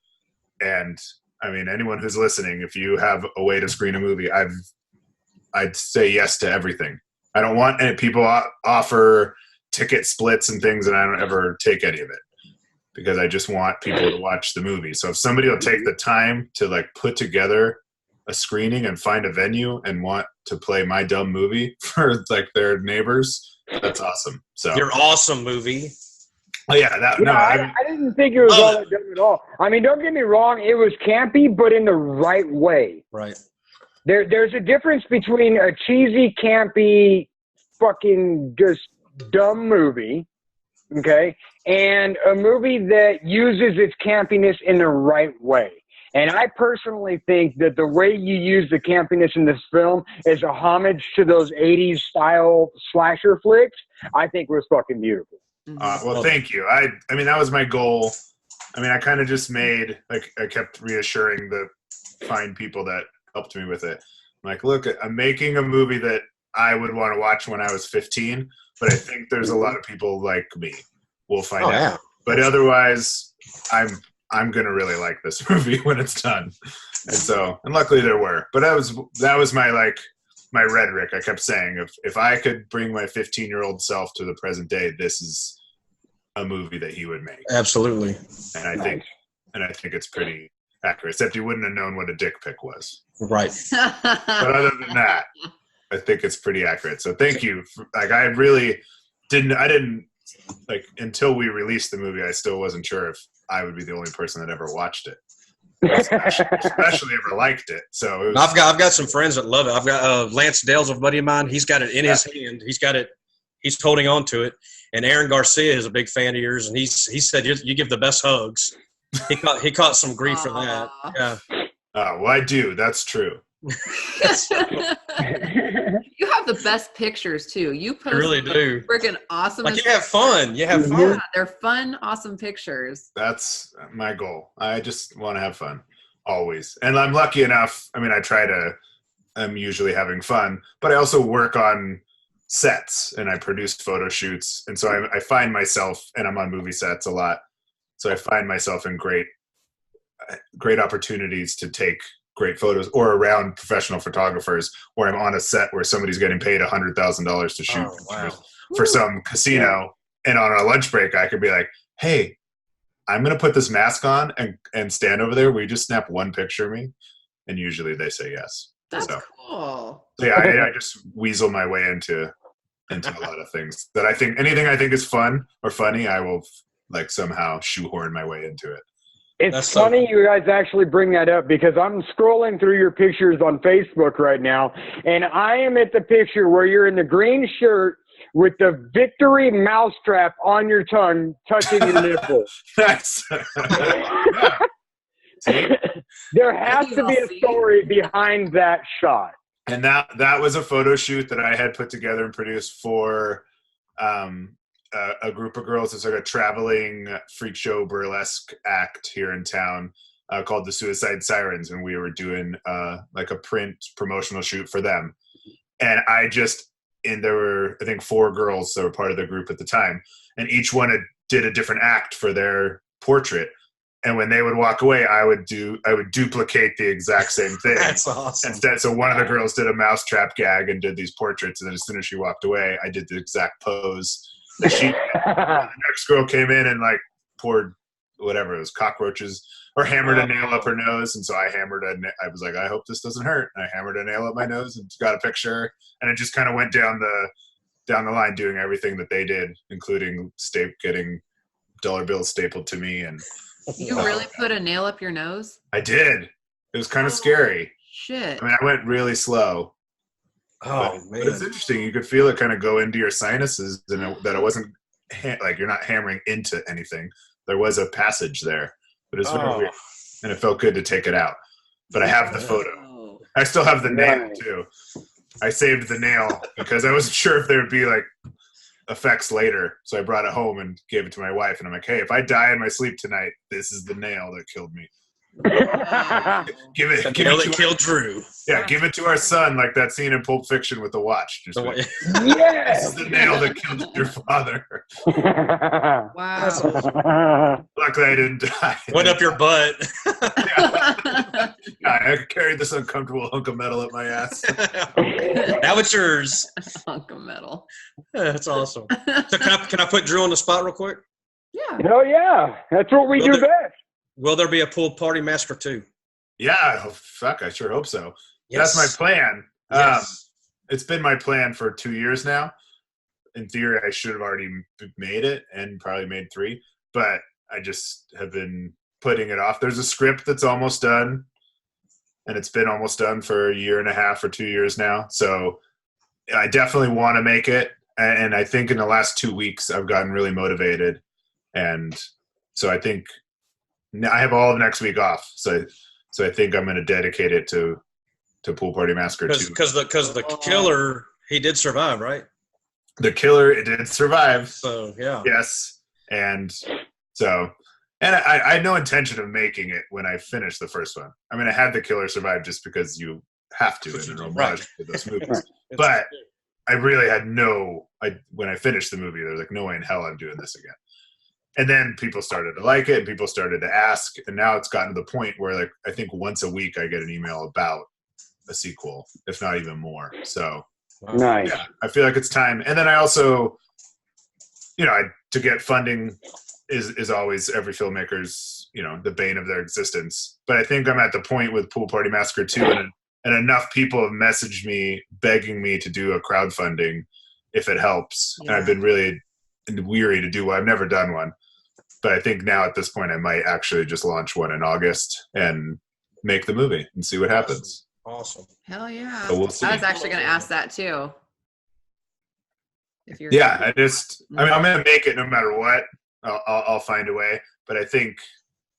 And I mean, anyone who's listening, if you have a way to screen a movie, I'd say yes to everything. I don't want any people offer ticket splits and things, and I don't ever take any of it because I just want people to watch the movie. So if somebody will take the time to like put together a screening and find a venue and want to play my dumb movie for like their neighbors, that's awesome. So Your awesome movie. oh yeah, that Yeah, no, I didn't think it was Love all that dumb at all. I mean, don't get me wrong, it was campy, but in the right way. Right. There's a difference between a cheesy, campy, fucking just dumb movie, okay, and a movie that uses its campiness in the right way. And I personally think that the way you use the campiness in this film is a homage to those 80s style slasher flicks. I think was fucking beautiful. well, thank you. I mean, that was my goal. I mean, I kind of just made, like, I kept reassuring the fine people that helped me with it. I'm like, look, I'm making a movie that I would want to watch when I was 15, but I think there's a lot of people like me. We'll find out. Yeah. But otherwise, I'm gonna really like this movie when it's done. And luckily there were. But that was my rhetoric. I kept saying if I could bring my 15-year-old self to the present day, this is a movie that he would make. Absolutely. And I think it's pretty accurate. Except he wouldn't have known what a dick pic was. Right. But other than that, I think it's pretty accurate. So thank you. I really didn't like until we released the movie. I still wasn't sure if I would be the only person that ever watched it, especially ever liked it. So it was, I've got some friends that love it. I've got Lance Dale's a buddy of mine. He's got it in his hand. He's got it. He's holding on to it. And Aaron Garcia is a big fan of yours, and he said you give the best hugs. He caught some grief for that. Yeah. well, I do. That's true. You have the best pictures too. You post I really do. freaking awesome. Like you have fun. You have fun. Yeah, they're fun, awesome pictures. That's my goal. I just want to have fun always. And I'm lucky enough. I mean, I'm usually having fun, but I also work on sets and I produce photo shoots. And so I find myself, and I'm on movie sets a lot. So I find myself in great opportunities to take great photos, or around professional photographers, where I'm on a set where somebody's getting paid $100,000 to shoot for some casino. And on a lunch break, I could be like, hey, I'm going to put this mask on and stand over there. Will you just snap one picture of me? And usually they say yes. That's so, cool. So yeah, I just weasel my way into a lot of things that anything I think is fun or funny, I will like somehow shoehorn my way into it. It's funny you guys actually bring that up, because I'm scrolling through your pictures on Facebook right now, and I am at the picture where you're in the green shirt with the victory mousetrap on your tongue touching your nipple. That's There has to be a story behind that shot. And that was a photo shoot that I had put together and produced for a group of girls. It's like a traveling freak show burlesque act here in town called the Suicide Sirens, and we were doing like a print promotional shoot for them. And there were, I think, 4 girls that were part of the group at the time, and each one did a different act for their portrait. And when they would walk away, I would duplicate the exact same thing. That's awesome. So one of the girls did a mousetrap gag and did these portraits, and then as soon as she walked away, I did the exact pose The next girl came in and like poured whatever it was, cockroaches, or hammered a nail up her nose. And so I I was like, I hope this doesn't hurt. And I hammered a nail up my nose and got a picture. And it just kind of went down the line, doing everything that they did, including getting dollar bills stapled to me. And you really put a nail up your nose? I did. It was kind of scary. Shit. I mean, I went really slow. Oh, man. But it's interesting. You could feel it kind of go into your sinuses, and that it wasn't like you're not hammering into anything. There was a passage there, but it's very weird, and it felt good to take it out. But I have the photo. I still have the nail too. I saved the nail because I wasn't sure if there would be like effects later, so I brought it home and gave it to my wife. And I'm like, "Hey, if I die in my sleep tonight, this is the nail that killed me." Give it to killed Drew. Yeah, give it to our son, like that scene in Pulp Fiction with the watch. Just like, yes! This is the nail that killed your father. Wow. Luckily, I didn't die. Went up your butt. Yeah, I carried this uncomfortable hunk of metal up my ass. Now it's yours. Hunk of metal. That's awesome. So can I put Drew on the spot real quick? Yeah. Hell yeah. That's what we do best. Will there be a Pool Party Massacre 2? Yeah, oh, fuck, I sure hope so. Yes. That's my plan. Yes. It's been my plan for 2 years now. In theory, I should have already made it and probably made 3, but I just have been putting it off. There's a script that's almost done, and it's been almost done for 1.5 or 2 years now. So I definitely want to make it, and I think in the last 2 weeks I've gotten really motivated, and so I think I have all of next week off. So I think I'm going to dedicate it to Pool Party Massacre 2. Because the killer, he did survive, right? The killer, it did survive. So yeah. Yes, and so. And I had no intention of making it when I finished the first one. I mean, I had the killer survive just because you have to in an homage to those movies. But I really had when I finished the movie, there was like, no way in hell I'm doing this again. And then people started to like it, and people started to ask. And now it's gotten to the point where like I think once a week I get an email about a sequel, if not even more. So nice. Yeah, I feel like it's time. And then I also, to get funding is always every filmmaker's, the bane of their existence. But I think I'm at the point with Pool Party Massacre 2, and enough people have messaged me begging me to do a crowdfunding if it helps. Yeah. And I've been really weary to do one. I've never done one. But I think now at this point I might actually just launch one in August and make the movie and see what happens. Awesome. Hell yeah. So we'll see. I was actually going to ask that too. If you're I'm going to make it no matter what. I'll find a way. But I think,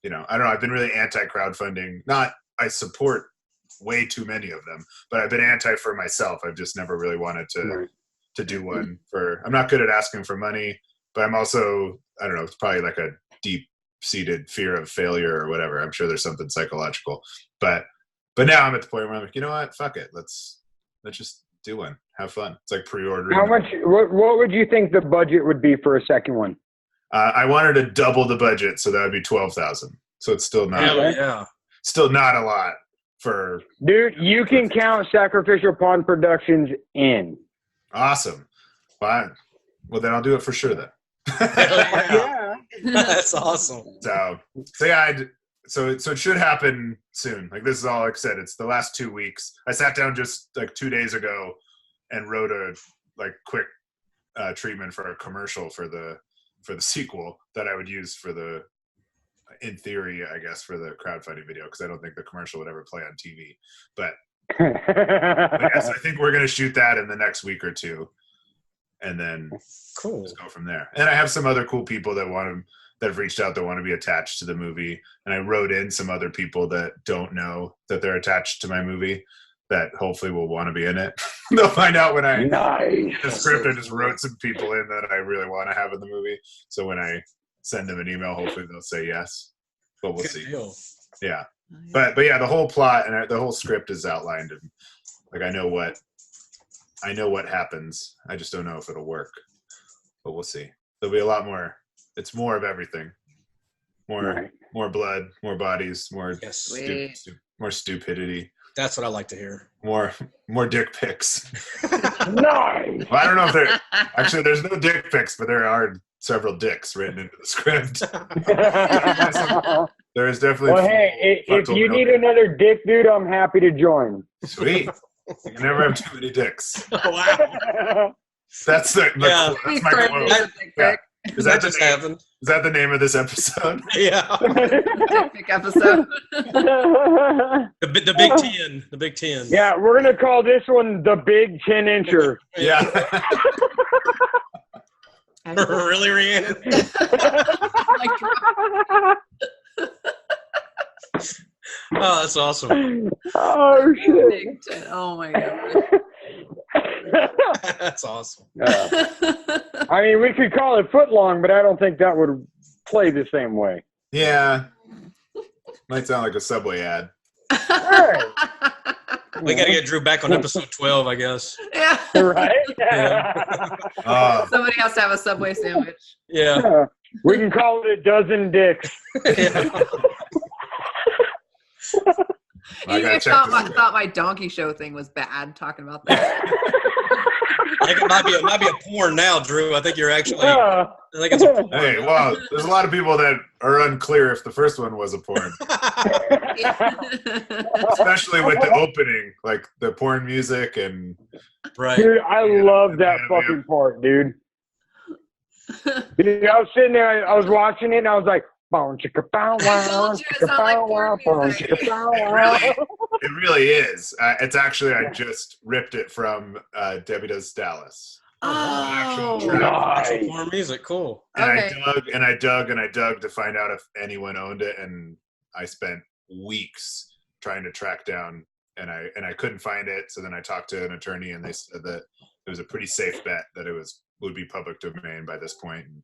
I don't know. I've been really anti-crowdfunding. I support way too many of them, but I've been anti for myself. I've just never really wanted to do one I'm not good at asking for money, but I'm also, I don't know, it's probably like a deep-seated fear of failure or whatever. I'm sure there's something psychological. But now I'm at the point where I'm like, you know what? Fuck it. Let's just do one. Have fun. It's like pre-ordering. How much? What would you think the budget would be for a second one? I wanted to double the budget, so that would be $12,000. So it's still not, still not a lot for. Dude, you can count Sacrificial Pond Productions in. Awesome. Fine. Well, then I'll do it for sure then. Yeah. That's awesome. So it should happen soon. Like this is all, like I said, it's the last 2 weeks. I sat down just like 2 days ago and wrote a quick treatment for a commercial for the sequel that I would use in theory, I guess, for the crowdfunding video, because I don't think the commercial would ever play on TV. But yes, I think we're going to shoot that in the next week or two, and then just go from there. And I have some other cool people that have reached out that want to be attached to the movie, and I wrote in some other people that don't know that they're attached to my movie that hopefully will want to be in it. They'll find out when I get the script. I just wrote some people in that I really want to have in the movie. So when I send them an email, hopefully they'll say yes. But we'll see. Yeah. But yeah, the whole plot and the whole script is outlined, and like I know what happens. I just don't know if it'll work. But we'll see. There'll be a lot more. It's more of everything. More blood, more bodies, more more stupidity. That's what I like to hear. More dick pics. Nice. Well, I don't know if there's no dick pics, but there are several dicks written into the script. There is definitely. Well, hey, if you need another dick, dude, I'm happy to join. Sweet. You can never have too many dicks. Wow. That's my quote. Yeah. Is that just happened? Is that the name of this episode? Yeah. Epic episode. The Big 10. The Big 10. Yeah, we're going to call this one the Big 10-incher. Yeah. Really, Rhiannon? Oh, that's awesome. Oh, shit. Oh, my God. That's awesome. I mean, we could call it footlong, but I don't think that would play the same way. Yeah. Might sound like a Subway ad. Right. We got to get Drew back on episode 12, I guess. Yeah. Right? Yeah. Somebody has to have a Subway sandwich. Yeah. We can call it a dozen dicks. Yeah. I You gotta check thought this thought my donkey show thing was bad talking about that. I think it might be a porn now, Drew. I think you're actually. Yeah. I think it's a porn. Hey, well, there's a lot of people that are unclear if the first one was a porn, especially with the opening, like the porn music and. Right. Dude, I love that fucking part, dude. Dude, I was sitting there, I was watching it, and I was like, bow, chicka, bow, wow, told you it chicka, sounded like bow, wow, porn bow, music. chicka, bow, wow. It really is. It's actually, I just ripped it from Debbie Does Dallas. Oh. Nice. Porn music, cool. And Okay. I dug to find out if anyone owned it, and I spent weeks trying to track down, and I couldn't find it. So then I talked to an attorney, and they said that it was a pretty safe bet that it would be public domain by this point. And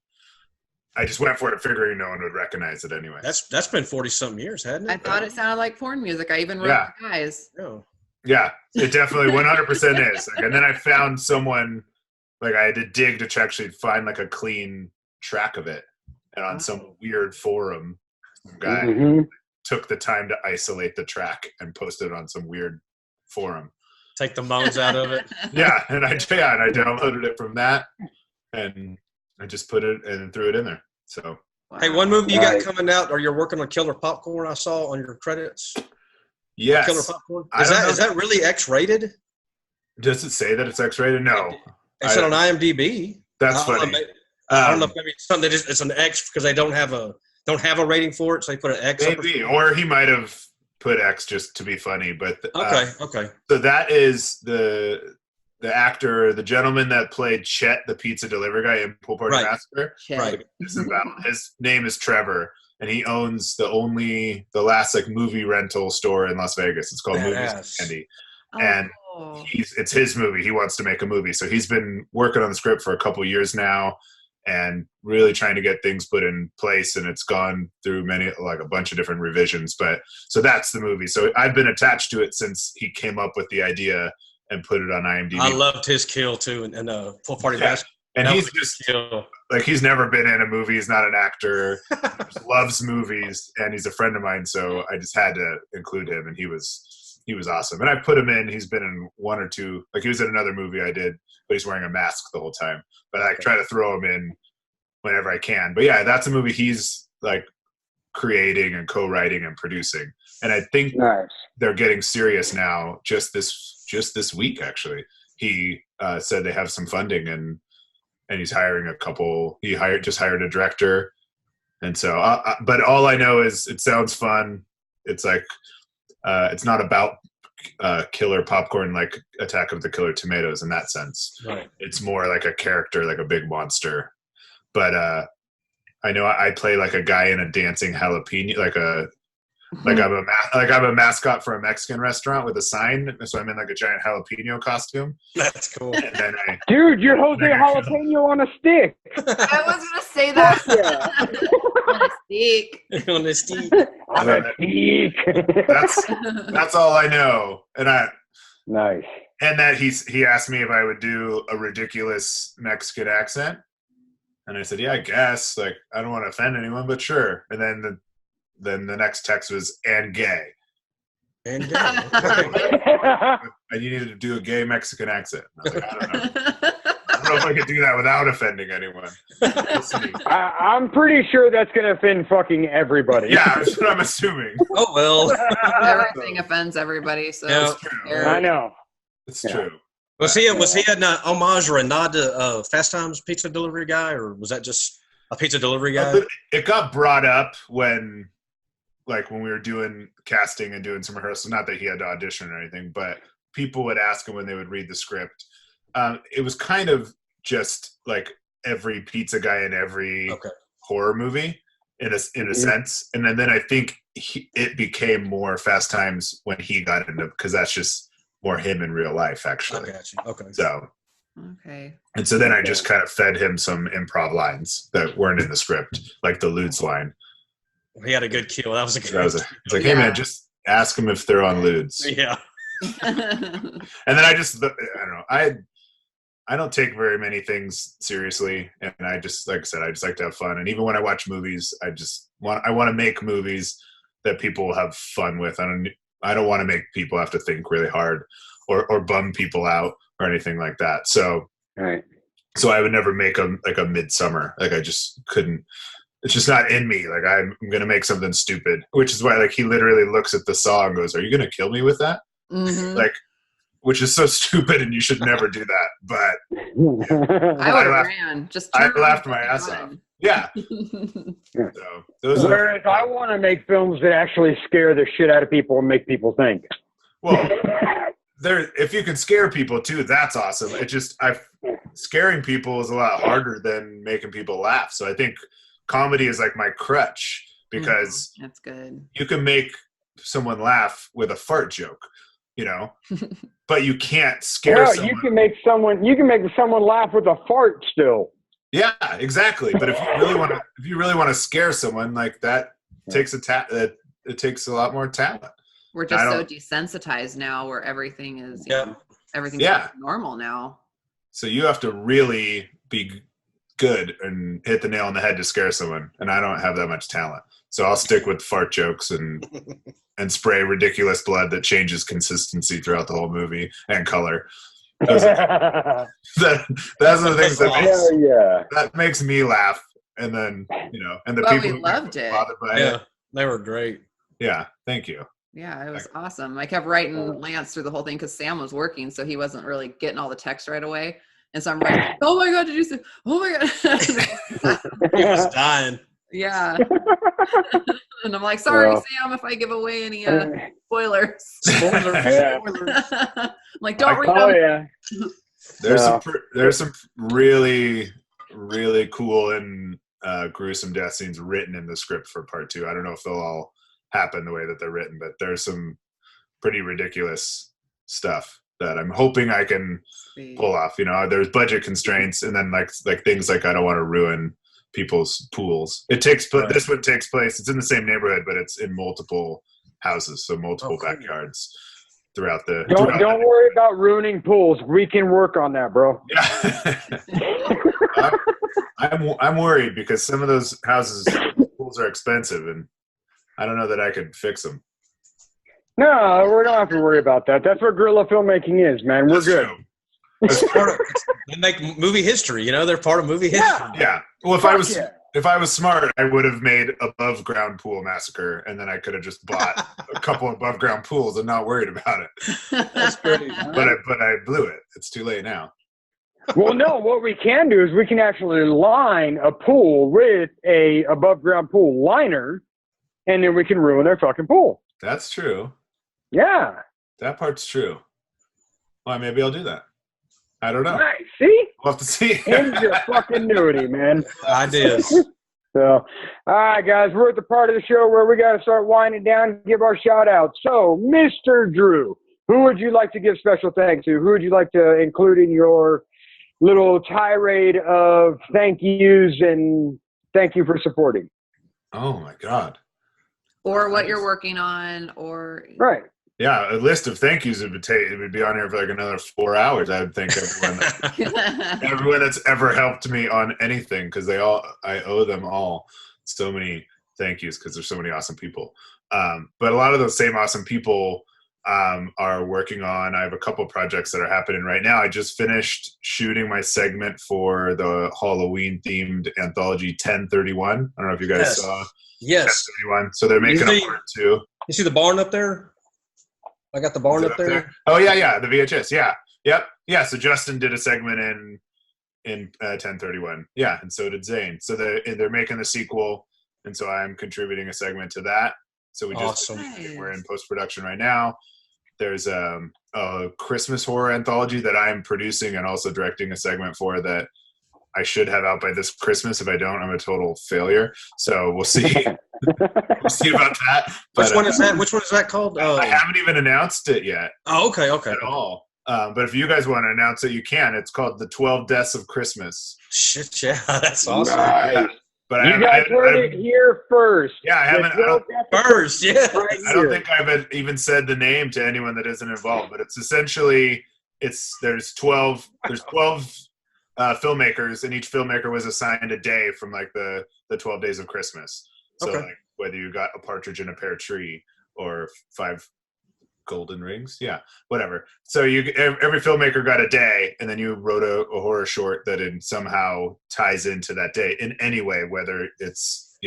I just went for it, figuring no one would recognize it anyway. That's been 40-something years, hadn't it? I thought it sounded like porn music. I even wrote Yeah. the guys. Oh. Yeah, it definitely 100% is. Like, and then I found someone, like I had to dig to actually find like a clean track of it, and on some weird forum, some guy Mhm. took the time to isolate the track and posted it on some weird forum. Take the moans out of it. Yeah, and I downloaded it from that, and I just put it and threw it in there. So Hey, one movie you got Right. coming out, or you're working on Killer Popcorn, I saw on your credits. yes, Killer Popcorn. I Is don't know. that really X-rated? Does it say that it's X-rated? No, It said on IMDb. that's I don't funny. know, I don't know if maybe it's something that it's an X because they don't have a rating for it, so they put an X. Maybe, or he might have put X just to be funny. But Okay. So that is the actor, the gentleman that played Chet, the pizza delivery guy in Pool Party Right. Massacre. Right. His name is Trevor, and he owns the last like movie rental store in Las Vegas. It's called Movies and Badass. Candy, and Oh. it's his movie. He wants to make a movie, so he's been working on the script for a couple years now, and really trying to get things put in place. And it's gone through a bunch of different revisions. But so that's the movie. So I've been attached to it since he came up with the idea and put it on IMDb. I loved his kill too, and Pool Party Massacre. And That he's was a just kill. like, he's never been in a movie. He's not an actor. He just loves movies, and he's a friend of mine. So I just had to include him, and he was awesome. And I put him in. He's been in one or two. Like, he was in another movie I did, but he's wearing a mask the whole time. But I try to throw him in whenever I can. But yeah, that's a movie he's like creating and co-writing and producing. And I think Nice. they're getting serious now. Just this week, actually, he said they have some funding, and he's hiring a couple. He just hired a director, and so. But all I know is it sounds fun. It's like it's not about killer popcorn like Attack of the Killer Tomatoes in that sense. Right. It's more like a character, like a big monster. But I know I play like a guy in a dancing jalapeno, I'm a mascot for a Mexican restaurant with a sign. So I'm in like a giant jalapeno costume. That's cool. And then Dude, you're Jose Jalapeno on a stick. I was gonna say that. Yeah. On a stick. On this team. On a stick. that's all I know. And Nice. that he asked me if I would do a ridiculous Mexican accent. And I said, yeah, I guess. Like, I don't want to offend anyone, but sure. And then the next text was, and gay. And go. Okay. And you needed to do a gay Mexican accent. I was like, I don't know. I don't know if I could do that without offending anyone. We'll see. I'm pretty sure that's going to offend fucking everybody. Yeah, that's what I'm assuming. Oh well. Everything offends everybody, so Yeah. I know. It's Yeah. true. Was he an homage or a nod to Fast Times pizza delivery guy, or was that just a pizza delivery guy? It got brought up when we were doing casting and doing some rehearsals. Not that he had to audition or anything, but people would ask him when they would read the script. It was kind of just like every pizza guy in every horror movie in a sense. And then I think it became more Fast Times when he got into, because that's just more him in real life, actually. I got you. Okay. So. okay. And so then I just kind of fed him some improv lines that weren't in the script, like the Ludes line. He had a good kill. That was a good. It's like, hey man, just ask them if they're on Ludes. Yeah. And then I don't know. I don't take very many things seriously, and I just, like I said, I just like to have fun. And even when I watch movies, I want to make movies that people will have fun with. I don't want to make people have to think really hard or bum people out or anything like that. So, Right. So I would never make a Midsummer. Like I just couldn't. It's just not in me. Like I'm gonna make something stupid, which is why like he literally looks at the saw and goes, "Are you gonna kill me with that?" Mm-hmm. Like, which is so stupid, and you should never do that. But I would have ran. I laughed my ass off. Yeah. So Whereas I want to make films that actually scare the shit out of people and make people think. Well, if you can scare people too, that's awesome. It just scaring people is a lot harder than making people laugh. So I think comedy is like my crutch because that's good. You can make someone laugh with a fart joke, but you can't scare someone. You can make someone laugh with a fart still. Yeah, exactly. But if you really want to scare someone, like that takes it takes a lot more talent. We're just so desensitized now, where everything is everything's normal now. So you have to really be good and hit the nail on the head to scare someone, and I don't have that much talent. So I'll stick with fart jokes and spray ridiculous blood that changes consistency throughout the whole movie and color. That's the things that makes me laugh, and then and the people we loved it. Bothered by it. They were great. Yeah, thank you. Yeah, it was awesome. I kept writing Lance through the whole thing because Sam was working, so he wasn't really getting all the text right away. And so I'm writing, "Oh my god, did you say? Oh my god!" He was dying. Yeah. And I'm like, "Sorry, Sam, if I give away any spoilers." I'm like, "Don't read them." There's some really, really cool and gruesome death scenes written in the script for part 2. I don't know if they'll all happen the way that they're written, but there's some pretty ridiculous stuff that I'm hoping I can pull off. There's budget constraints, and then like things like I don't want to ruin people's pools. This one takes place. It's in the same neighborhood, but it's in multiple houses, so multiple backyards throughout the. Don't worry about ruining pools. We can work on that, bro. Yeah. I'm worried because some of those houses pools are expensive, and I don't know that I could fix them. No, we don't have to worry about that. That's what guerrilla filmmaking is, man. We're good. They make movie history. They're part of movie history. Yeah. Well, if I was smart, I would have made above ground Pool Massacre, and then I could have just bought a couple above ground pools and not worried about it. That's great. But I blew it. It's too late now. Well, no. What we can do is we can actually line a pool with a above ground pool liner, and then we can ruin their fucking pool. That's true. Yeah. That part's true. Well, maybe I'll do that. I don't know. Nice. See? We'll have to see. Into fucking nudity, man. Ideas. So, all right, guys, we're at the part of the show where we got to start winding down and give our shout outs. So, Mr. Drew, who would you like to give special thanks to? Who would you like to include in your little tirade of thank yous and thank you for supporting? Oh, my God. Or what you're working on, or... Right. Yeah, a list of thank yous would be on here for like another 4 hours. I would thank everyone that's ever helped me on anything, because I owe them all so many thank yous because there's so many awesome people. But a lot of those same awesome people are working on. I have a couple projects that are happening right now. I just finished shooting my segment for the Halloween-themed anthology 1031. I don't know if you guys saw. Yes. 1031. So they're making a part 2. You see the barn up there? I got the barn up there. Oh, yeah, the VHS. Yeah. Yep. Yeah, so Justin did a segment in 1031. Yeah, and so did Zane. So they're making the sequel, and so I'm contributing a segment to that. So we're in post-production right now. There's a Christmas horror anthology that I'm producing and also directing a segment for that I should have out by this Christmas. If I don't, I'm a total failure. So we'll see. We'll see about that. But, Which one is that? Which one is that called? I haven't even announced it yet. Oh, okay. At all. But if you guys want to announce it, you can. It's called The 12 Deaths of Christmas. Shit, yeah, that's awesome. Nice. Yeah. But you guys heard it here first. Yeah, I haven't. First, yeah. I don't think I've even said the name to anyone that isn't involved. But it's essentially there's 12 filmmakers, and each filmmaker was assigned a day from like the 12 days of Christmas. So like whether you got a partridge in a pear tree or 5 golden rings, yeah, whatever. So every filmmaker got a day, and then you wrote a horror short that somehow ties into that day in any way, whether it's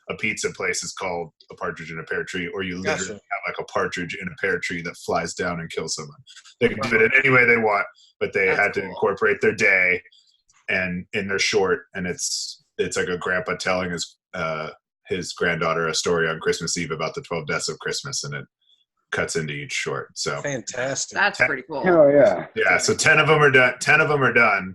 a pizza place is called A Partridge in a Pear Tree, or you literally have like a partridge in a pear tree that flies down and kills someone. They can do it in any way they want, but they had to incorporate their day and in their short, and it's like a grandpa telling his granddaughter a story on Christmas Eve about the 12 deaths of Christmas, and it cuts into each short. So fantastic. That's pretty cool. Oh yeah. Yeah. So 10 of them are done. 10 of them are done.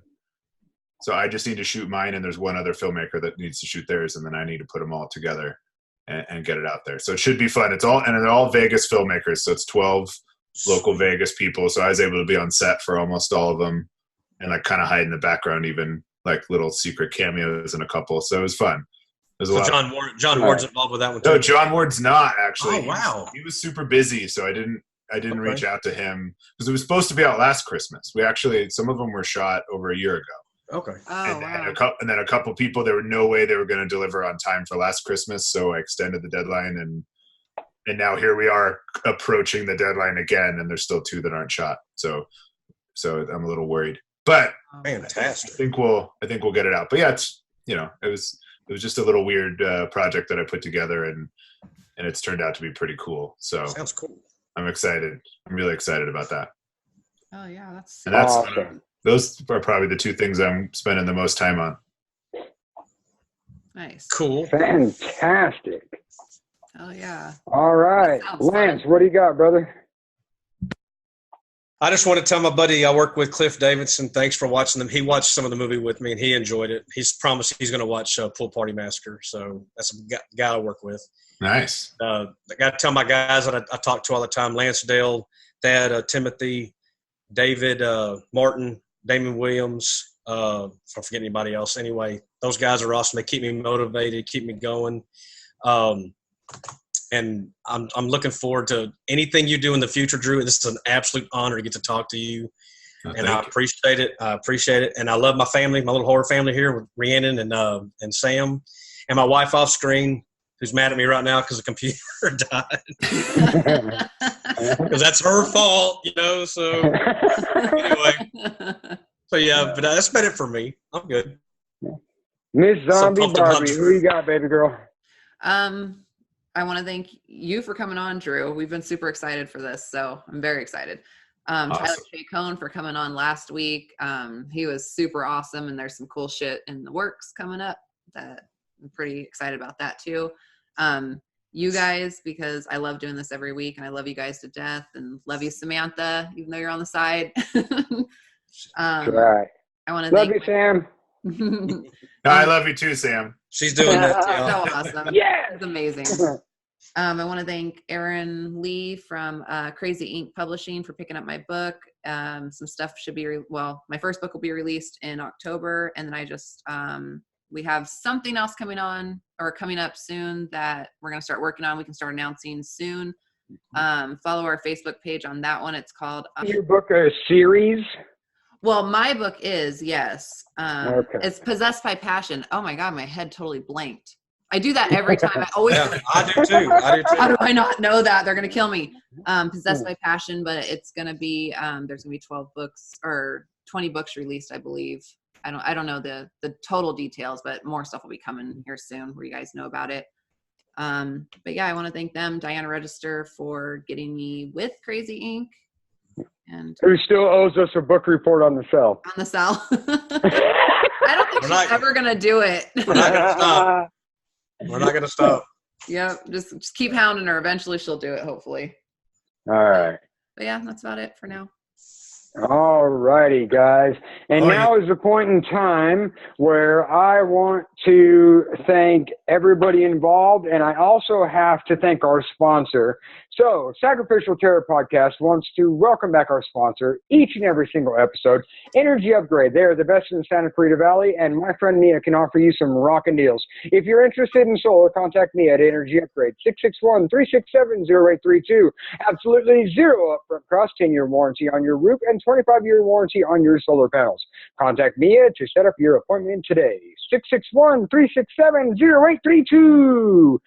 So I just need to shoot mine, and there's one other filmmaker that needs to shoot theirs, and then I need to put them all together and get it out there. So it should be fun. They're all Vegas filmmakers. So it's 12 local Vegas people. So I was able to be on set for almost all of them, and like kind of hide in the background, even like little secret cameos in a couple. So it was fun. So John Ward's involved with that one too? No, John Ward's not actually. Oh wow. He was super busy, so I didn't reach out to him because it was supposed to be out last Christmas. Some of them were shot over a year ago. Okay. And then a couple people, there were no way they were going to deliver on time for last Christmas, so I extended the deadline, and now here we are approaching the deadline again, and there's still 2 that aren't shot. So I'm a little worried, but fantastic. I think we'll get it out. But yeah, it's it was just a little weird project that I put together, and it's turned out to be pretty cool. So sounds cool. I'm excited. I'm really excited about that. Oh yeah, that's awesome. Those are probably the 2 things I'm spending the most time on. nice. Cool. Fantastic. Oh yeah. All right, Lance, what do you got, brother? I just want to tell my buddy I work with, Cliff Davidson, thanks for watching them. He watched some of the movie with me, and he enjoyed it. He's promised he's going to watch Pool Party Massacre, so that's a guy I work with. Nice. I got to tell my guys that I talk to all the time, Lance Dale, Thad, Timothy, David, Martin, Damon Williams, if I forget anybody else. Anyway, those guys are awesome. They keep me motivated, keep me going. And I'm looking forward to anything you do in the future, Drew. This is an absolute honor to get to talk to you. And I appreciate it. And I love my family, my little horror family here with Rhiannon and Sam, and my wife off screen, who's mad at me right now because the computer died. Because that's her fault, so anyway. So yeah, but that's about it for me. I'm good. Miss Zombie Barbie, who you got, baby girl? I want to thank you for coming on, Drew. We've been super excited for this, so I'm very excited. Awesome. Tyler J. Cohn for coming on last week. He was super awesome, and there's some cool shit in the works coming up that I'm pretty excited about that too. You guys, because I love doing this every week, and I love you guys to death, and love you, Samantha, even though you're on the side. Right. I want to love you, Sam. I love you too, Sam. She's doing that. So awesome. Yeah, it's amazing. I want to thank Aaron Lee from Crazy Ink Publishing for picking up my book. Some stuff should be my first book will be released in October, and then we have something else coming up soon that we're going to start working on. We can start announcing soon. Follow our Facebook page on that one. It's called your book a series. Well, my book is, yes. Okay. It's Possessed by Passion. Oh my God, my head totally blanked. I do that every time. I always. Yeah, I do too. How do I not know that? They're gonna kill me. Possessed by Passion, but it's gonna be there's gonna be 12 books or 20 books released, I believe. I don't know the total details, but more stuff will be coming here soon where you guys know about it. But yeah, I want to thank them, Diana Register, for getting me with Crazy Ink. And who still owes us a book report on the cell. on the cell. I don't think she's ever gonna do it. We're not gonna stop. We're not gonna stop. Yep, just keep hounding her. Eventually she'll do it, hopefully. All right. But yeah, that's about it for now. All righty, guys. And now is the point in time where I want to thank everybody involved, and I also have to thank our sponsor. So, Sacrificial Terror Podcast wants to welcome back our sponsor each and every single episode, Energy Upgrade. They are the best in the Santa Clarita Valley, and my friend Mia can offer you some rockin' deals. If you're interested in solar, contact me at Energy Upgrade, 661-367-0832. Absolutely zero upfront cost, 10-year warranty on your roof, and 25-year warranty on your solar panels. Contact Mia to set up your appointment today, 661-367-0832.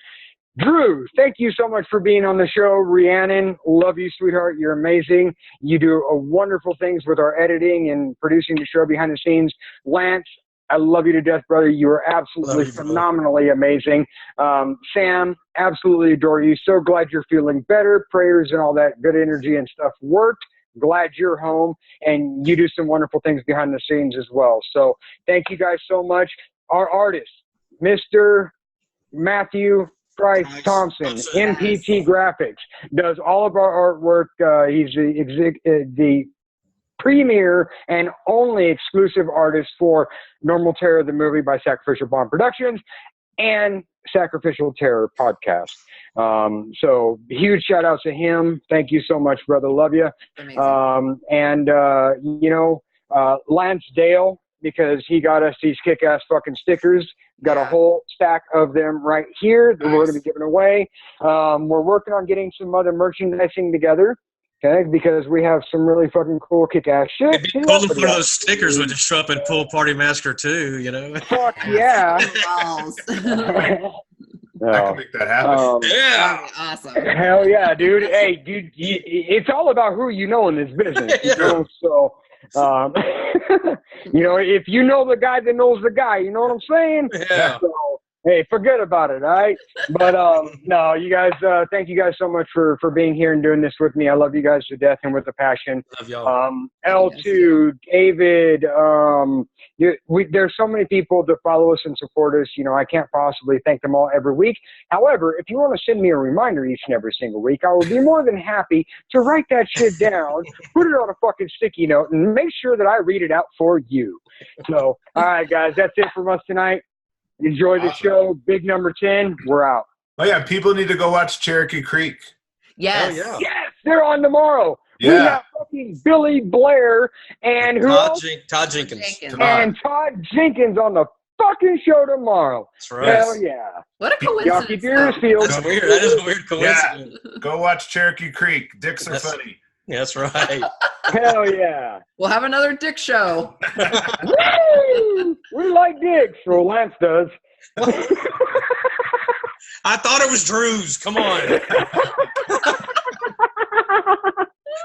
Drew, thank you so much for being on the show. Rhiannon, love you, sweetheart. You're amazing. You do wonderful things with our editing and producing the show behind the scenes. Lance, I love you to death, brother. You are absolutely phenomenally amazing. Sam, absolutely adore you. So glad you're feeling better. Prayers and all that good energy and stuff worked. Glad you're home, and you do some wonderful things behind the scenes as well. So thank you guys so much. Our artist, Mr. Matthew Price Thompson, MPT Graphics, does all of our artwork. He's the premier and only exclusive artist for Normal Terror, the movie by Sacrificial Bomb Productions, and Sacrificial Terror Podcast. So huge shout out to him. Thank you so much, brother. Love you. Lance Dale, because he got us these kick-ass fucking stickers. Got a whole stack of them right here that we're going to be giving away. We're working on getting some other merchandising together, okay, because we have some really fucking cool kick-ass shit. It'd be cool if one of those stickers would just show up in Pool Party Massacre too, you know? Fuck yeah. I can make that happen. Yeah. Awesome. Hell yeah, dude. Hey, dude, it's all about who you know in this business. You know? So, if you know the guy that knows the guy, you know what I'm saying? Yeah. So, hey, forget about it, all right? But, no, you guys, thank you guys so much for being here and doing this with me. I love you guys to death and with a passion. Love y'all. L2, David, there's so many people that follow us and support us. You know, I can't possibly thank them all every week. However, if you want to send me a reminder each and every single week, I will be more than happy to write that shit down, put it on a fucking sticky note, and make sure that I read it out for you. So, all right, guys, that's it from us tonight. Enjoy the show. Big number 10. We're out. Oh, yeah. People need to go watch Cherokee Creek. Yes. Yeah. Yes, they're on tomorrow. Yeah. We have fucking Billy Blair and who else? Todd Jenkins. And Todd Jenkins on the fucking show tomorrow. That's right. Hell yeah. What a coincidence. Y'all keep your ears peeled. That's weird. That is a weird coincidence. Yeah. Go watch Cherokee Creek. Dicks are funny. Yeah, that's right. Hell yeah. We'll have another dick show. Woo! We like dicks. Well, Lance does. I thought it was Drew's. Come on.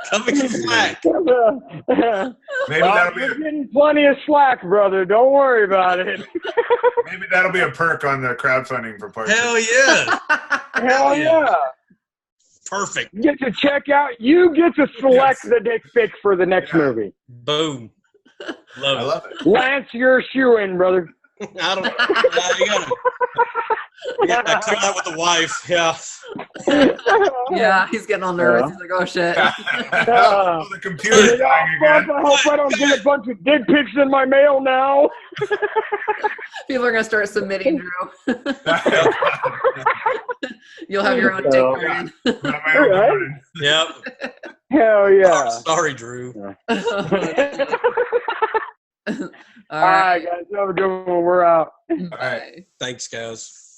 Cut me some slack. Maybe that'll be We're getting plenty of slack, brother. Don't worry about it. maybe that'll be a perk on the crowdfunding for part 2. Hell yeah. Hell yeah. Perfect. You get to check out. You get to select the dick pic for the next movie. Boom. I love it. Lance, you're a shoo-in, brother. I don't you gotta clear that with the wife. Yeah. Yeah, he's getting all nervous. He's like, oh shit. Oh, the computer's dying again. I hope I don't get a bunch of dick pics in my mail now. People are gonna start submitting, Drew. You'll have your own dick garden. Right? Yep. Hell yeah. Sorry, Drew. All right, guys. Have a good one. We're out. All right. Thanks, guys.